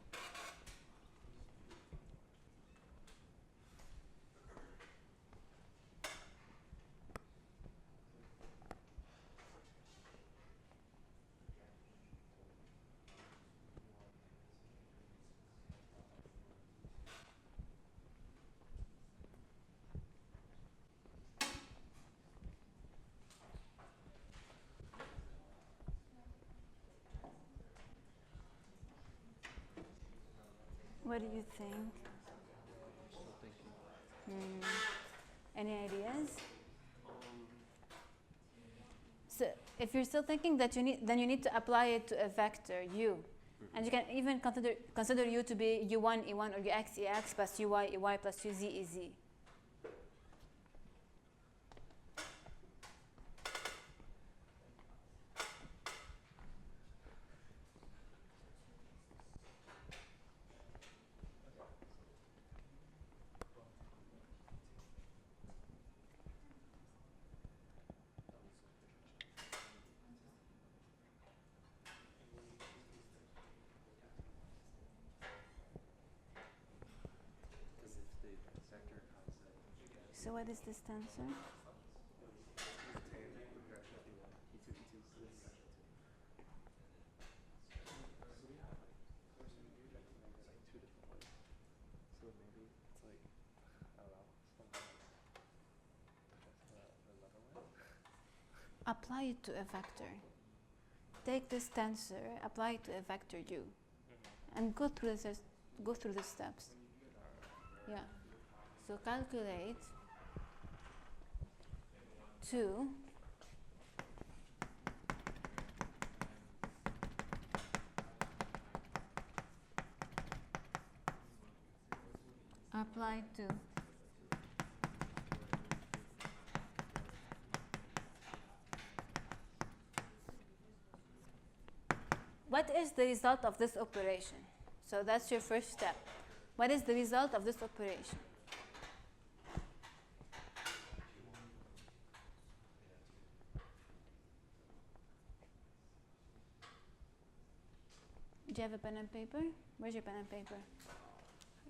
What do you think? Any ideas? So if you're still thinking that then you need to apply it to a vector u, and you can even consider u to be u1 e1 or ux ex plus uy ey plus uz ez. So what is this tensor? So maybe it's like, I don't know, another one? Apply it to a vector. Take this tensor, apply it to a vector u, and go through the steps. Yeah. So calculate 2 apply to what is the result of this operation? So that's your first step. What is the result of this operation? Do you have a pen and paper? Where's your pen and paper?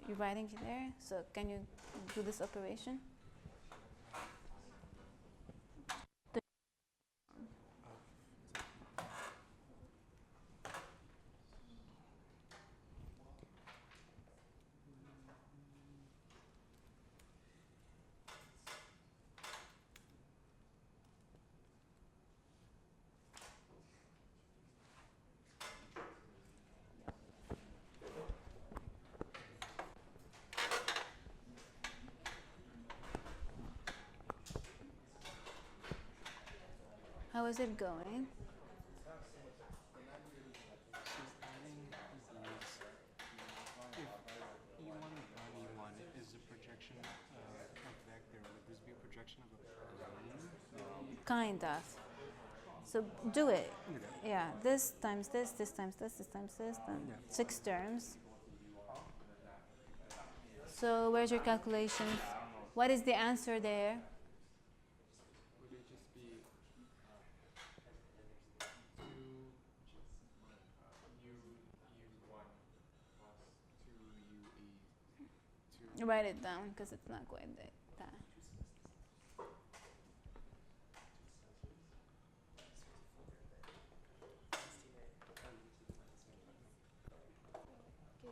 You're writing it there, so can you do this operation? How is it going? E1 is a projection of vector. Would this be a projection of a plane? Kind of. So do it. Yeah, this times this, this times this, this times this, then 6 terms. So where's your calculations? What is the answer there? Would it just be 2u1 plus 2ue2. Write it down because it's not quite that.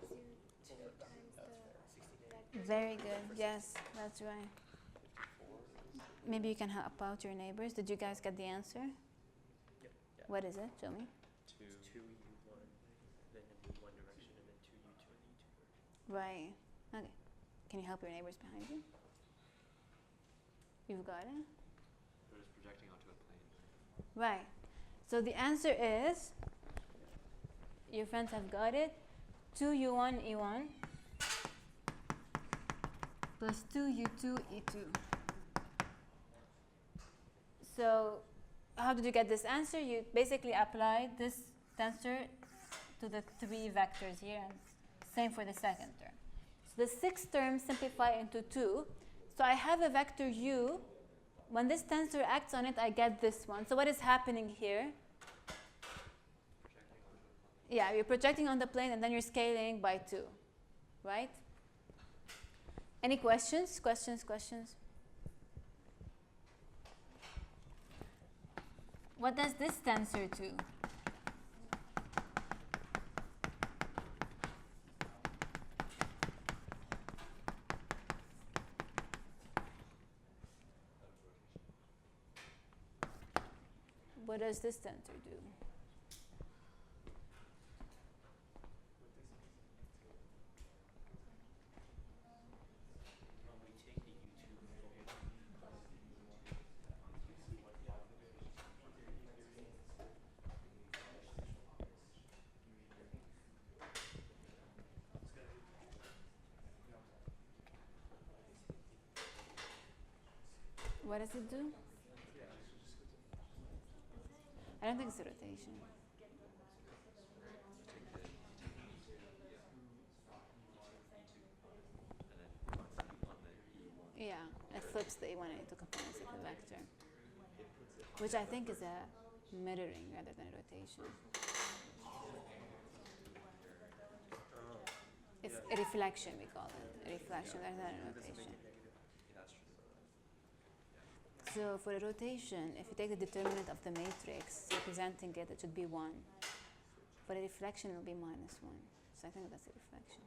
Gives you 2 times the vector. Very good. Yes, that's right. Maybe you can help out your neighbors. Did you guys get the answer? Yep. Yeah. What is it? Show me. 2u1, then in the one direction, and then 2u2 in the u2 direction. Right. Okay. Can you help your neighbors behind you? You've got it? They're just projecting onto a plane. Right. So the answer is, your friends have got it, 2u1 e1 plus 2u2 e2. So how did you get this answer? You basically applied this tensor to the 3 vectors here, and same for the second term. So the 6th term simplify into 2. So I have a vector u. When this tensor acts on it, I get this one. So what is happening here? Yeah, you're projecting on the plane and then you're scaling by 2, right? Any questions? Questions? What does this tensor do? What does this tensor do? We take the U2 What does it do? I don't think it's a rotation. Yeah, it flips the E1 and E2 components of the vector, which I think is a mirroring rather than a rotation. It's a reflection, we call it. A reflection rather than a rotation. So for a rotation, if you take the determinant of the matrix representing it, it should be 1. For a reflection, it will be -1. So I think that's a reflection.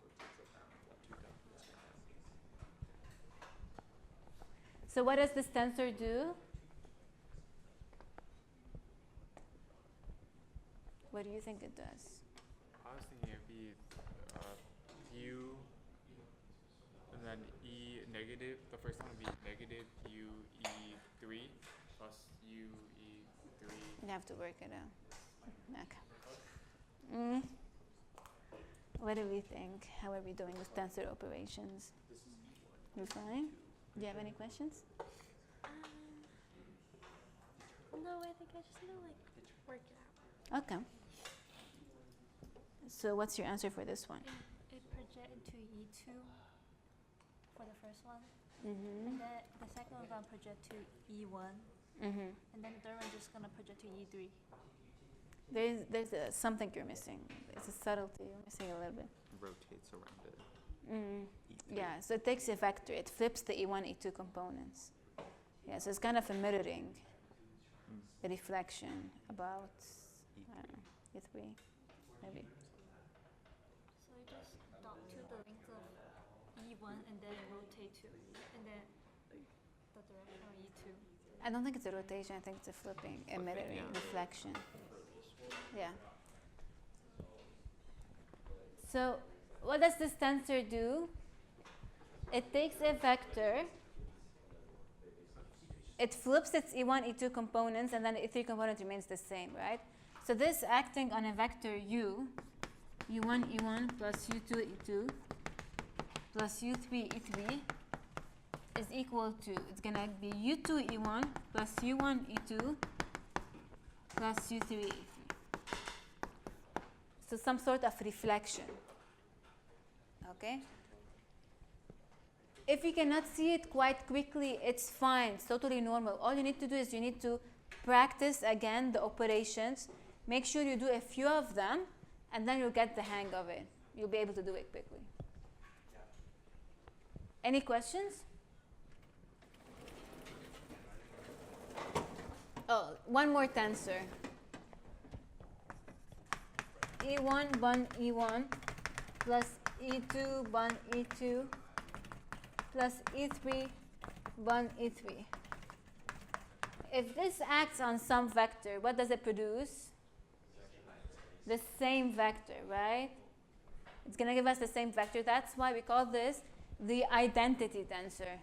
So what does this tensor do? What do you think it does? I was thinking it'd be U and then E negative. The first one would be negative U E3 plus U E3. You have to work it out. Okay. What do we think? How are we doing with tensor operations? We're fine? Do you have any questions? No, I think I just need to work it out. Okay. So what's your answer for this one? It project to E2 for the first one, Mm-hmm. and then the second one gonna project to E1, Mm-hmm. and then the third one just gonna project to E3. There's something you're missing. It's a subtlety. You're missing a little bit. Rotates around it. Yeah, so it takes a vector. It flips the E1, E2 components. Yeah, so it's kind of a mirroring, a reflection about, I don't know, E3, maybe. So you just dot to the length of E1 and then rotate to, and then the direction of E2. I don't think it's a rotation. I think it's a flipping, a mirroring, yeah. reflection. Yeah. So what does this tensor do? It takes a vector, it flips its E1, E2 components, and then the E3 component remains the same, right? So this acting on a vector U, U1, E1 plus U2, E2 plus U3, E3 is equal to, it's going to be U2, E1 plus U1, E2 plus U3, E3. So some sort of reflection, okay? If you cannot see it quite quickly, it's fine, it's totally normal. All you need to do is you need to practice again the operations, make sure you do a few of them, and then you'll get the hang of it. You'll be able to do it quickly. Any questions? Oh, one more tensor. E1 bun E1 plus E2 bun E2 plus E3 bun E3. If this acts on some vector, what does it produce? The same vector, right? It's going to give us the same vector. That's why we call this the identity tensor.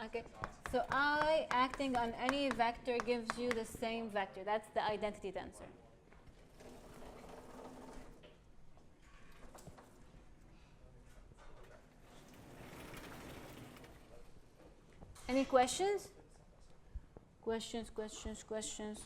Okay, so I acting on any vector gives you the same vector. That's the identity tensor. Any questions? Questions? Questions?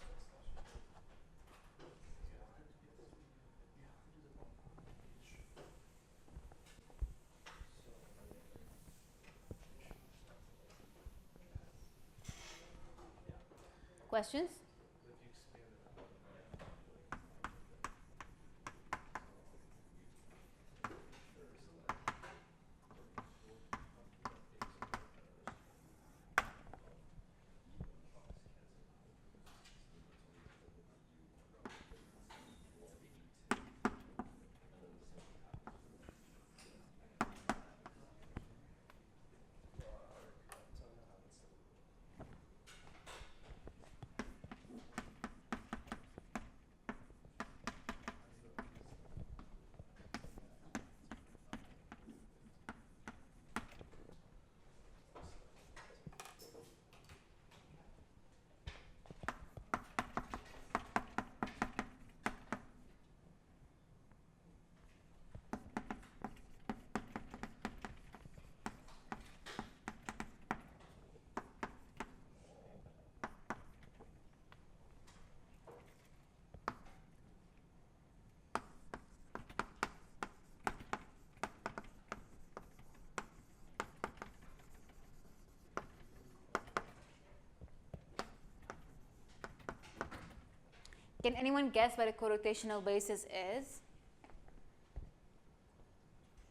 Can anyone guess what a corrotational basis is?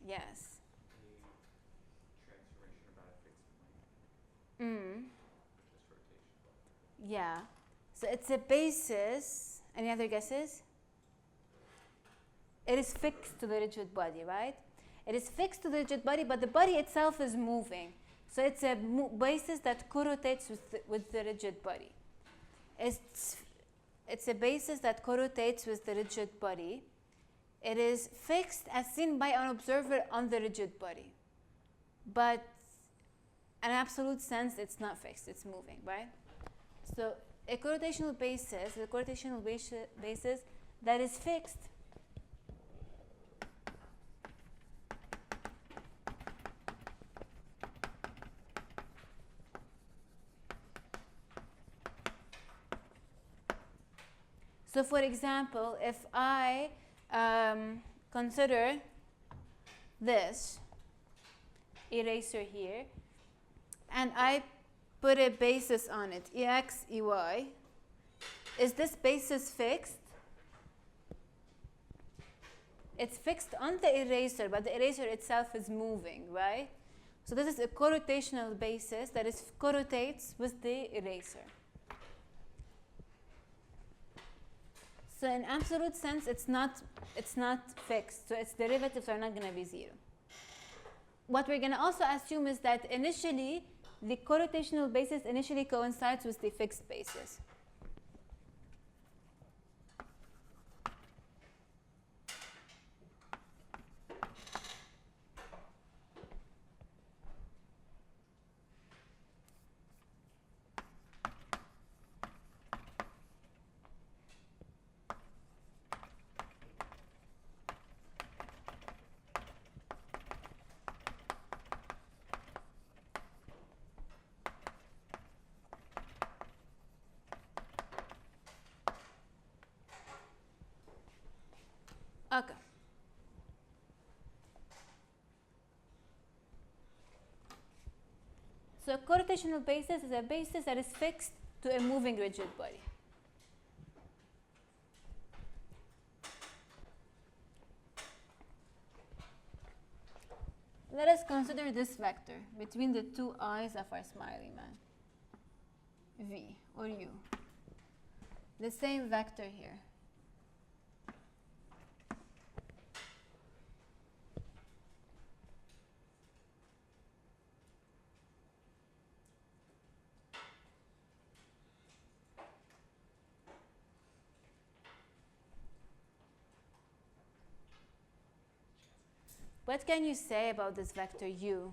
Yes. Transformation about a fixed point. Mm. Just rotation. Yeah. So it's a basis. Any other guesses? It is fixed to the rigid body, right? It is fixed to the rigid body, but the body itself is moving. So it's a basis that corrotates with the rigid body. It's a basis that corrotates with the rigid body. It is fixed as seen by an observer on the rigid body. But in absolute sense, it's not fixed, it's moving, right? So a corrotational basis, basis that is fixed So for example, if I consider this eraser here, and I put a basis on it, Ex, Ey, is this basis fixed? It's fixed on the eraser, but the eraser itself is moving, right? So this is a corrotational basis that is corrotates with the eraser. So in absolute sense, it's not fixed. So its derivatives are not going to be 0. What we're going to also assume is that initially, the corrotational basis initially coincides with the fixed basis. Okay. So a corrotational basis is a basis that is fixed to a moving rigid body. Let us consider this vector between the two eyes of our smiley man, V or U. The same vector here. What can you say about this vector u?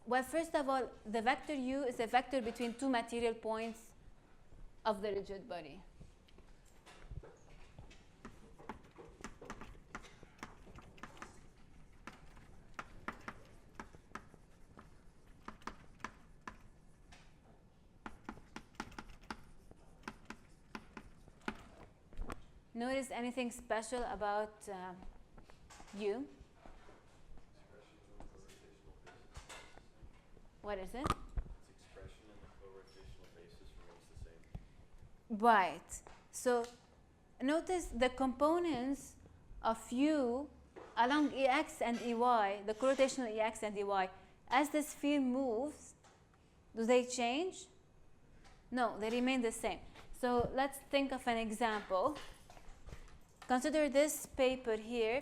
Well, first of all, the vector u is a vector between two material points of the rigid body. Notice anything special about u? What is it? Its expression in the co-rotational basis remains the same. Right. So notice the components of u along Ex and Ey, the co-rotational Ex and Ey, as the sphere moves, do they change? No, they remain the same. So let's think of an example. Consider this paper here.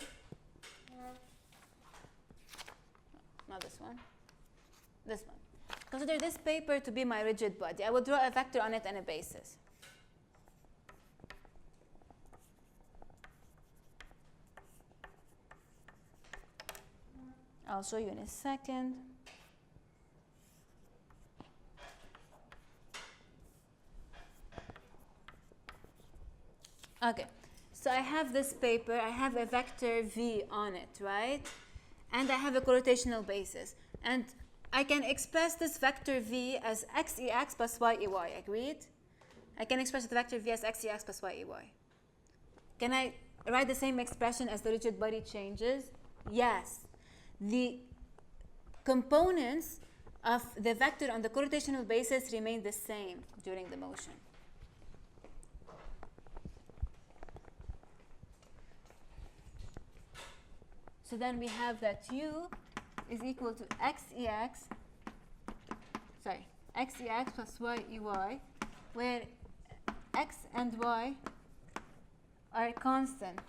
Not this one. This one. Consider this paper to be my rigid body. I will draw a vector on it and a basis. I'll show you in a second. Okay, so I have this paper, I have a vector v on it, right? And I have a co-rotational basis. And I can express this vector v as xex plus yey, agreed? I can express the vector v as xex plus yey. Can I write the same expression as the rigid body changes? Yes. The components of the vector on the co-rotational basis remain the same during the motion. So then we have that u is equal to xex plus yey, where x and y are constant.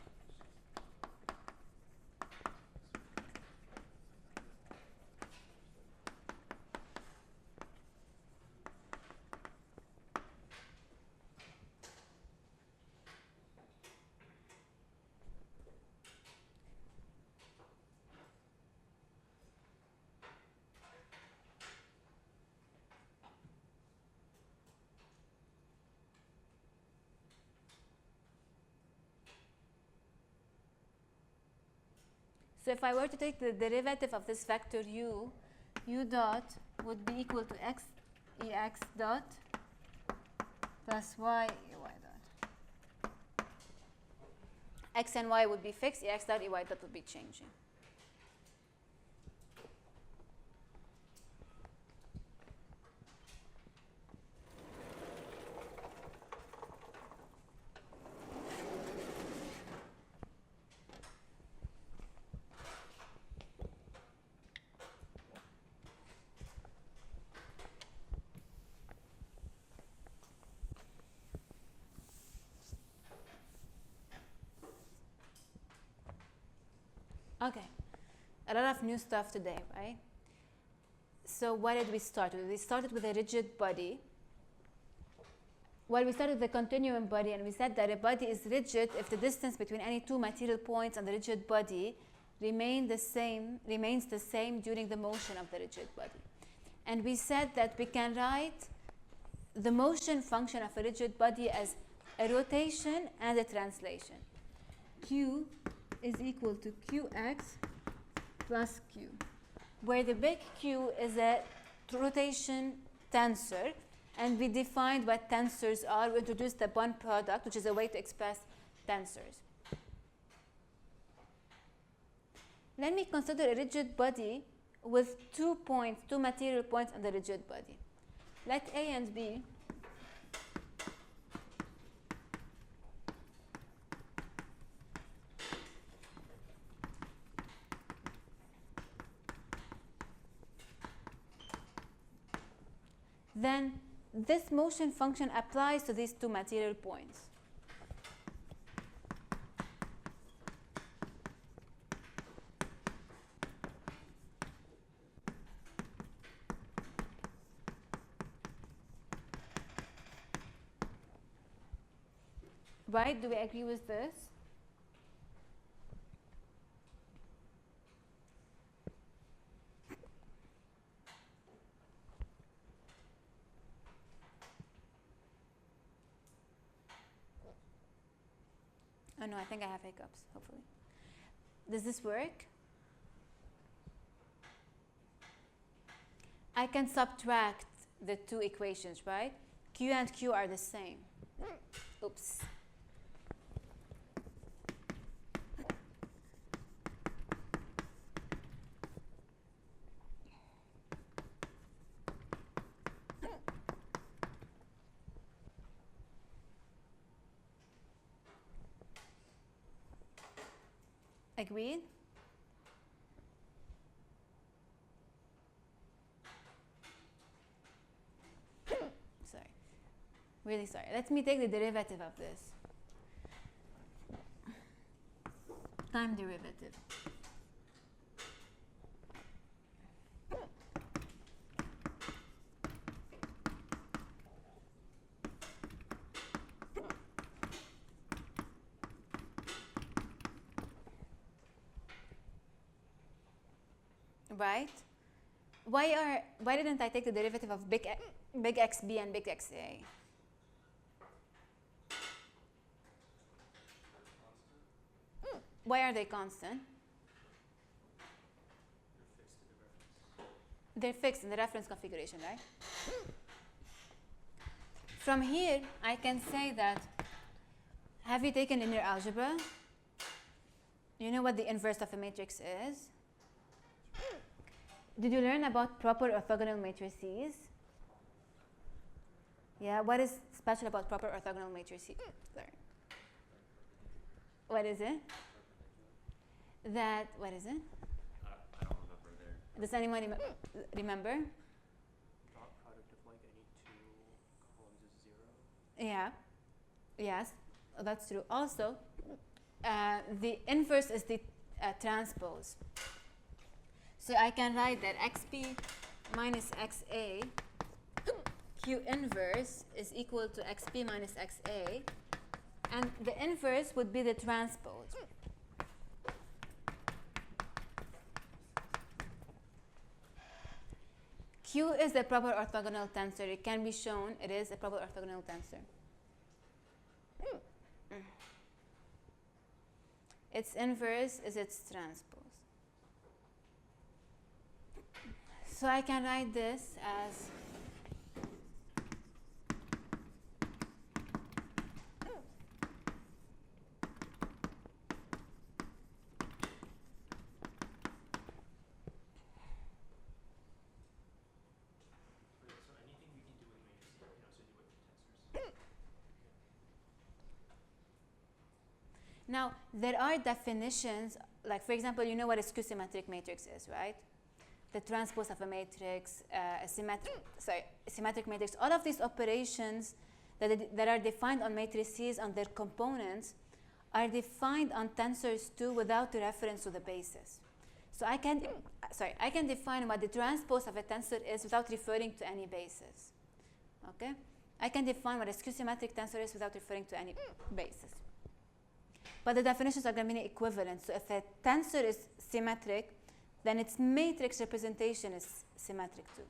So if I were to take the derivative of this vector u, u dot would be equal to x ex dot plus y dot. X and y would be fixed, ex dot ey dot would be changing. Okay, a lot of new stuff today, right? So what did we start with? We started with a rigid body. Well, we started with a continuum body, and we said that a body is rigid if the distance between any two material points on the rigid body remains the same during the motion of the rigid body. And we said that we can write the motion function of a rigid body as a rotation and a translation. Q is equal to qx plus q, where the big Q is a rotation tensor, and we defined what tensors are. We introduced the bond product, which is a way to express tensors. Let me consider a rigid body with 2 points, 2 material points on the rigid body. Let A and B then this motion function applies to these 2 material points. Right? Do we agree with this? Oh no, I think I have hiccups, hopefully. Does this work? I can subtract the two equations, right? Q and Q are the same. Oops. Agreed? Sorry. Really sorry. Let me take the derivative of this. Time derivative. Right? Why didn't I take the derivative of big XB and big XA? Why are they constant? They're fixed in the reference configuration, right? From here, I can say that, have you taken linear algebra? You know what the inverse of a matrix is? Did you learn about proper orthogonal matrices? Yeah, what is special about proper orthogonal matrices? Sorry. What is it? What is it? I don't remember there. Does anyone remember? Dot product of like any two columns is 0. Yeah. Yes, that's true. Also, the inverse is the transpose. So I can write that xp minus xa, q inverse is equal to xp minus xa, and the inverse would be the transpose. Q is a proper orthogonal tensor. It can be shown it is a proper orthogonal tensor. Its inverse is its transpose. So I can write this as So anything we can do with matrices, we can also do with tensors. now there are definitions, like for example, you know what a skew-symmetric matrix is, right? The transpose of a matrix, a symmetric matrix, all of these operations that are defined on matrices on their components are defined on tensors too without reference to the basis. So I can define what the transpose of a tensor is without referring to any basis. Okay? I can define what a skew-symmetric tensor is without referring to any basis. But the definitions are going to be equivalent. So if a tensor is symmetric, then its matrix representation is symmetric too.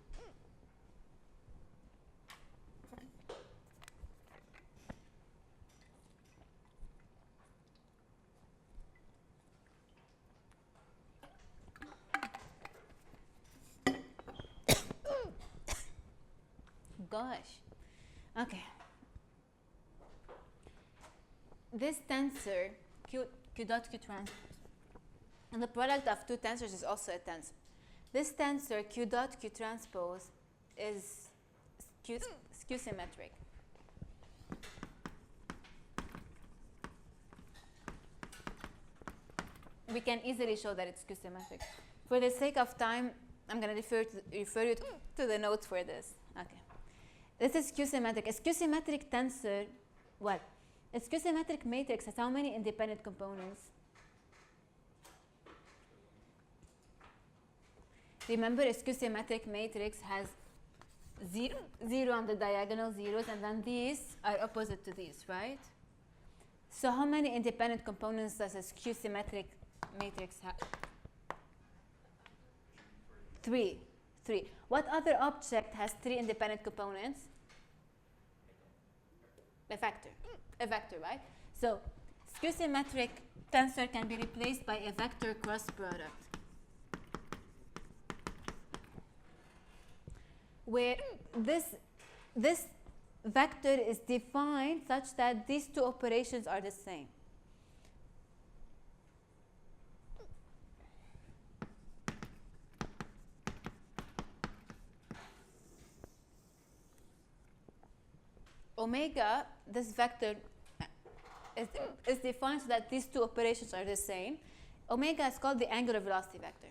Gosh. Okay. This tensor, Q dot Q transpose, and the product of two tensors is also a tensor. This tensor, Q dot Q transpose, is skew symmetric. We can easily show that it's skew symmetric. For the sake of time, I'm going to refer you to the notes for this. Okay. This is skew symmetric. A skew symmetric tensor, what? A skew symmetric matrix has how many independent components? Remember, a skew-symmetric matrix has zero on the diagonal zeros, and then these are opposite to these, right? So how many independent components does a skew-symmetric matrix have? Three. What other object has three independent components? A vector, right? So skew-symmetric tensor can be replaced by a vector cross product, where this vector is defined such that these two operations are the same. Omega, this vector is defined so that these two operations are the same. Omega is called the angular velocity vector.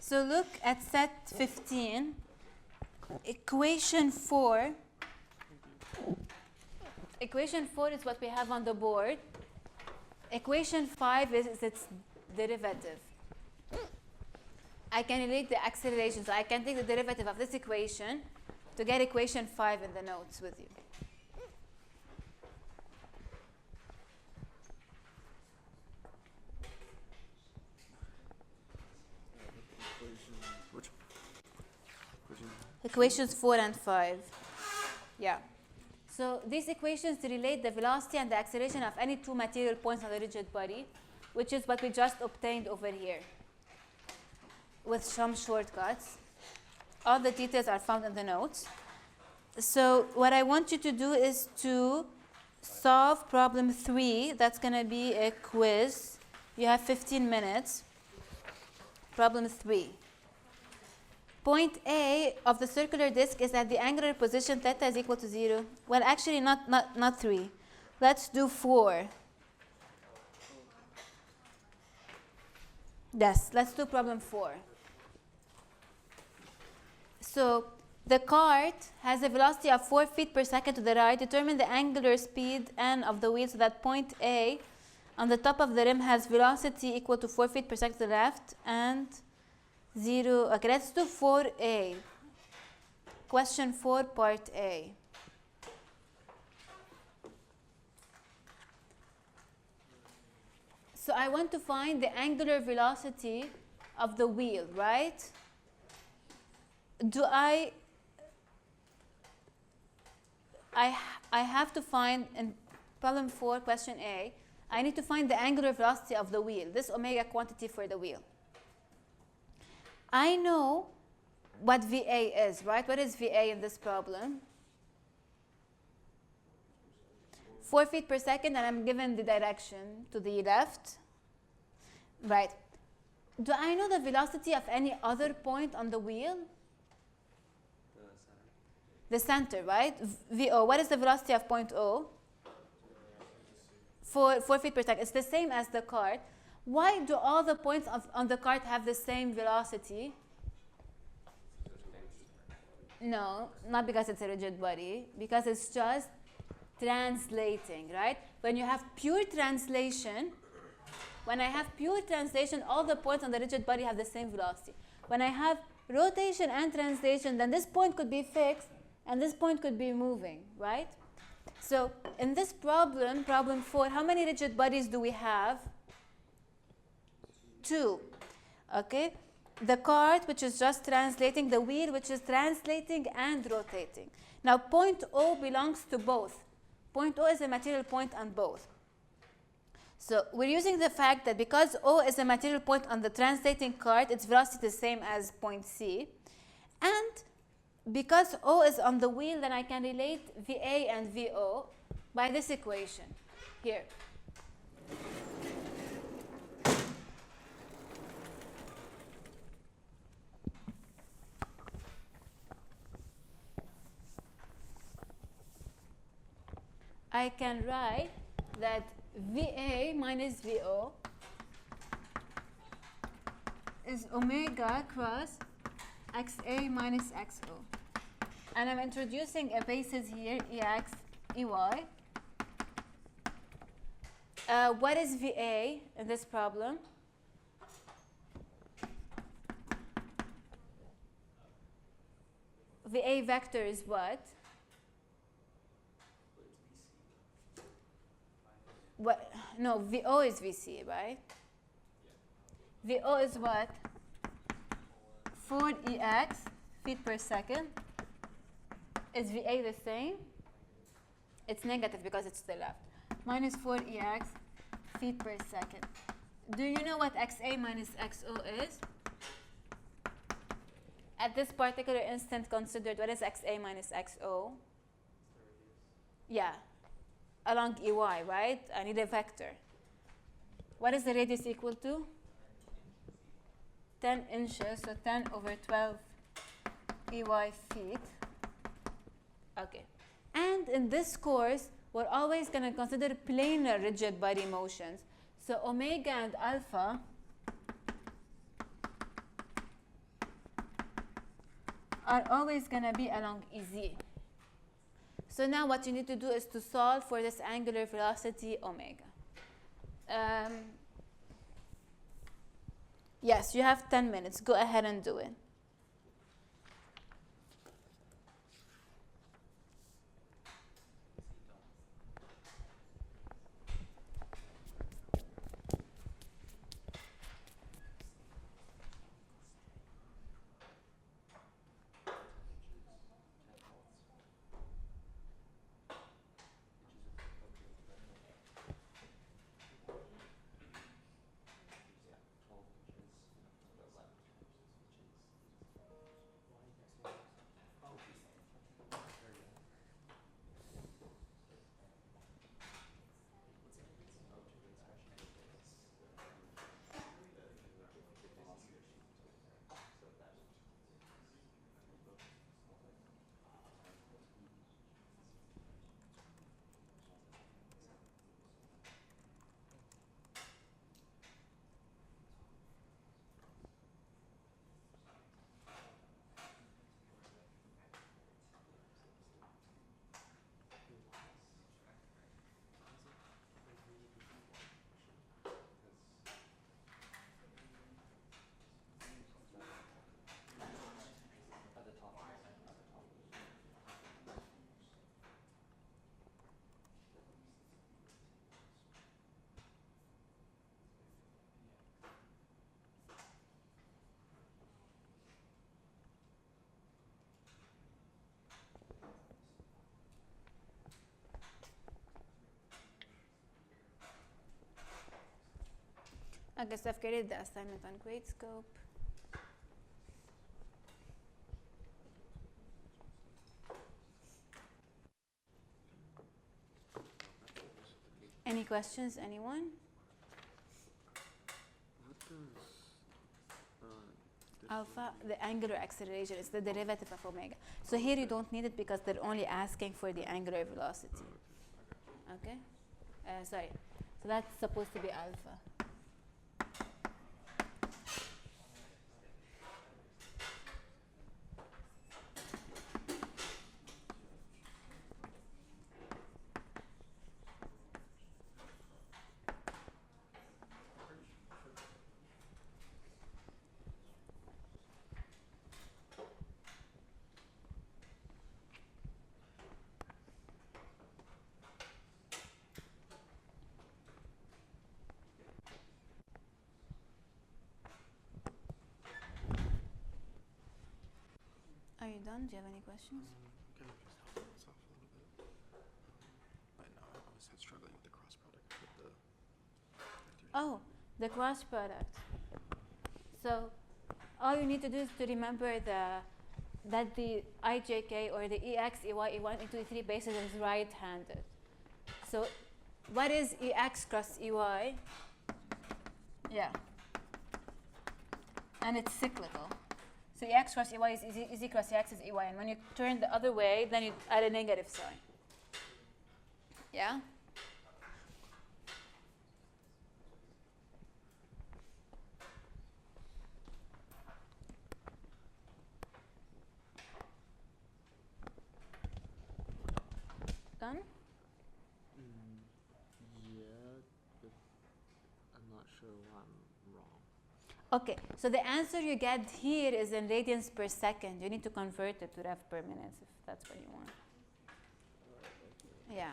So look at set 15, equation 4. Equation 4 is what we have on the board. Equation 5 is its derivative. I can relate the acceleration, so I can take the derivative of this equation to get equation 5 in the notes with you. Equations 4 and 5. Yeah. So these equations relate the velocity and the acceleration of any two material points on the rigid body, which is what we just obtained over here with some shortcuts. All the details are found in the notes. So what I want you to do is to solve problem 3. That's going to be a quiz. You have 15 minutes. Problem 3. Point A of the circular disk is at the angular position theta is equal to 0. Well, actually, not 3. Let's do 4. Yes, let's do problem 4. So the cart has a velocity of 4 feet per second to the right. Determine the angular speed n of the wheel so that point A on the top of the rim has velocity equal to 4 feet per second to the left and 0. Okay, let's do 4A. Question 4, part A. So I want to find the angular velocity of the wheel, right? Do I have to find, in problem 4, question A, I need to find the angular velocity of the wheel, this omega quantity for the wheel. I know what VA is, right? What is VA in this problem? 4 feet per second, and I'm given the direction to the left. Right. Do I know the velocity of any other point on the wheel? The center, right? VO. What is the velocity of point O? 4 feet per second. It's the same as the cart. Why do all the points on the cart have the same velocity? No, not because it's a rigid body, because it's just translating, right? When you have pure translation, all the points on the rigid body have the same velocity. When I have rotation and translation, then this point could be fixed and this point could be moving, right? So in this problem, problem 4, how many rigid bodies do we have? 2. Okay? The cart, which is just translating, the wheel, which is translating and rotating. Now, point O belongs to both. Point O is a material point on both. So we're using the fact that because O is a material point on the translating cart, its velocity is the same as point C. And because O is on the wheel, then I can relate VA and VO by this equation here. I can write that VA minus VO is omega cross XA minus XO. And I'm introducing a basis here, EX, EY. What is VA in this problem? VA vector is what? What? No, VO is VC, right? VO is what? 4EX feet per second. Is VA the same? It's negative because it's to the left. Minus 4EX feet per second. Do you know what XA minus XO is? At this particular instant considered, what is XA minus XO? Yeah, along EY, right? I need a vector. What is the radius equal to? 10 inches, so 10 over 12 EY feet. Okay. And in this course, we're always going to consider planar rigid body motions. So omega and alpha are always going to be along EZ. So now what you need to do is to solve for this angular velocity omega. Yes, you have 10 minutes. Go ahead and do it. I guess I've created the assignment on Gradescope. Any questions, anyone? What does Alpha, the angular acceleration, is the derivative of omega. So here you don't need it because they're only asking for the angular velocity. Okay? Sorry. So that's supposed to be alpha. Are you done? Do you have any questions? Kind of just helping us off a little bit. But no, I was struggling with the cross product with the. Oh, the cross product. So all you need to do is to remember that the IJK or the EX, EY, E1, E2, E3 basis is right-handed. So what is EX cross EY? Yeah. And it's cyclical. So EX cross EY is EZ cross EX is EY. And when you turn the other way, then you add a negative sign. Yeah? Done? Yeah, but I'm not sure why I'm wrong. Okay, so the answer you get here is in radians per second. You need to convert it to ref per minute if that's what you want. Yeah.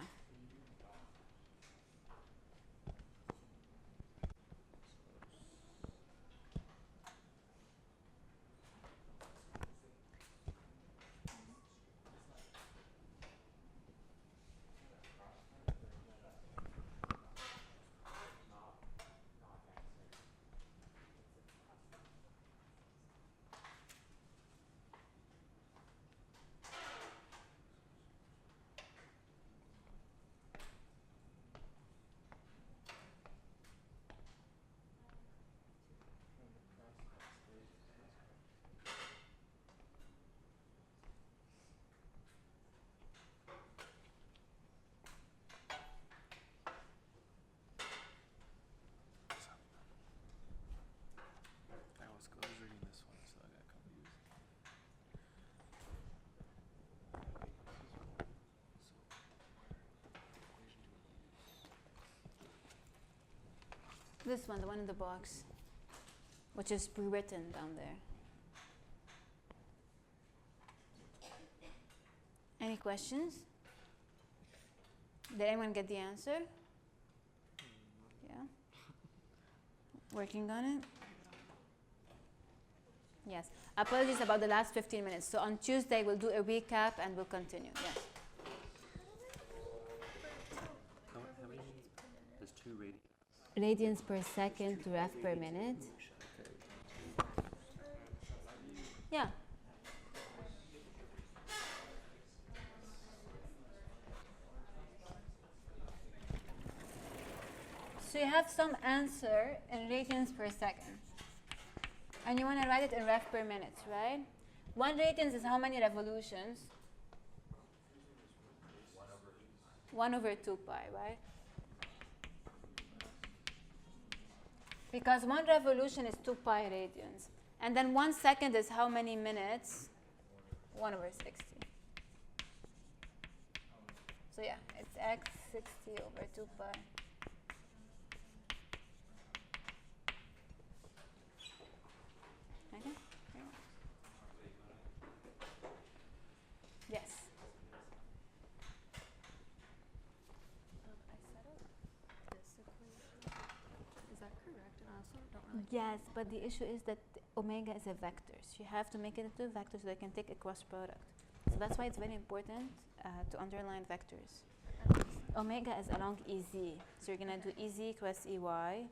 I was reading this one, so I got confused. This one, the one in the box, which is pre-written down there. Any questions? Did anyone get the answer? Yeah? Working on it? Yes. Apologies about the last 15 minutes. So on Tuesday, we'll do a recap and we'll continue. Yes. How many? There's 2 radians. Radians per second to ref per minute. Yeah. So you have some answer in radians per second. And you want to write it in ref per minute, right? 1 radians is how many revolutions? 1 over 2 pi, right? Because 1 revolution is 2 pi radians. And then 1 second is how many minutes? 1 over 60. So yeah, it's x 60 over 2 pi. Okay? Yes. I set up this equation. Is that correct? And I also don't really. Yes, but the issue is that omega is a vector. So you have to make it into a vector so they can take a cross product. So that's why it's very important to underline vectors. Omega is along EZ. So you're going to do EZ cross EY.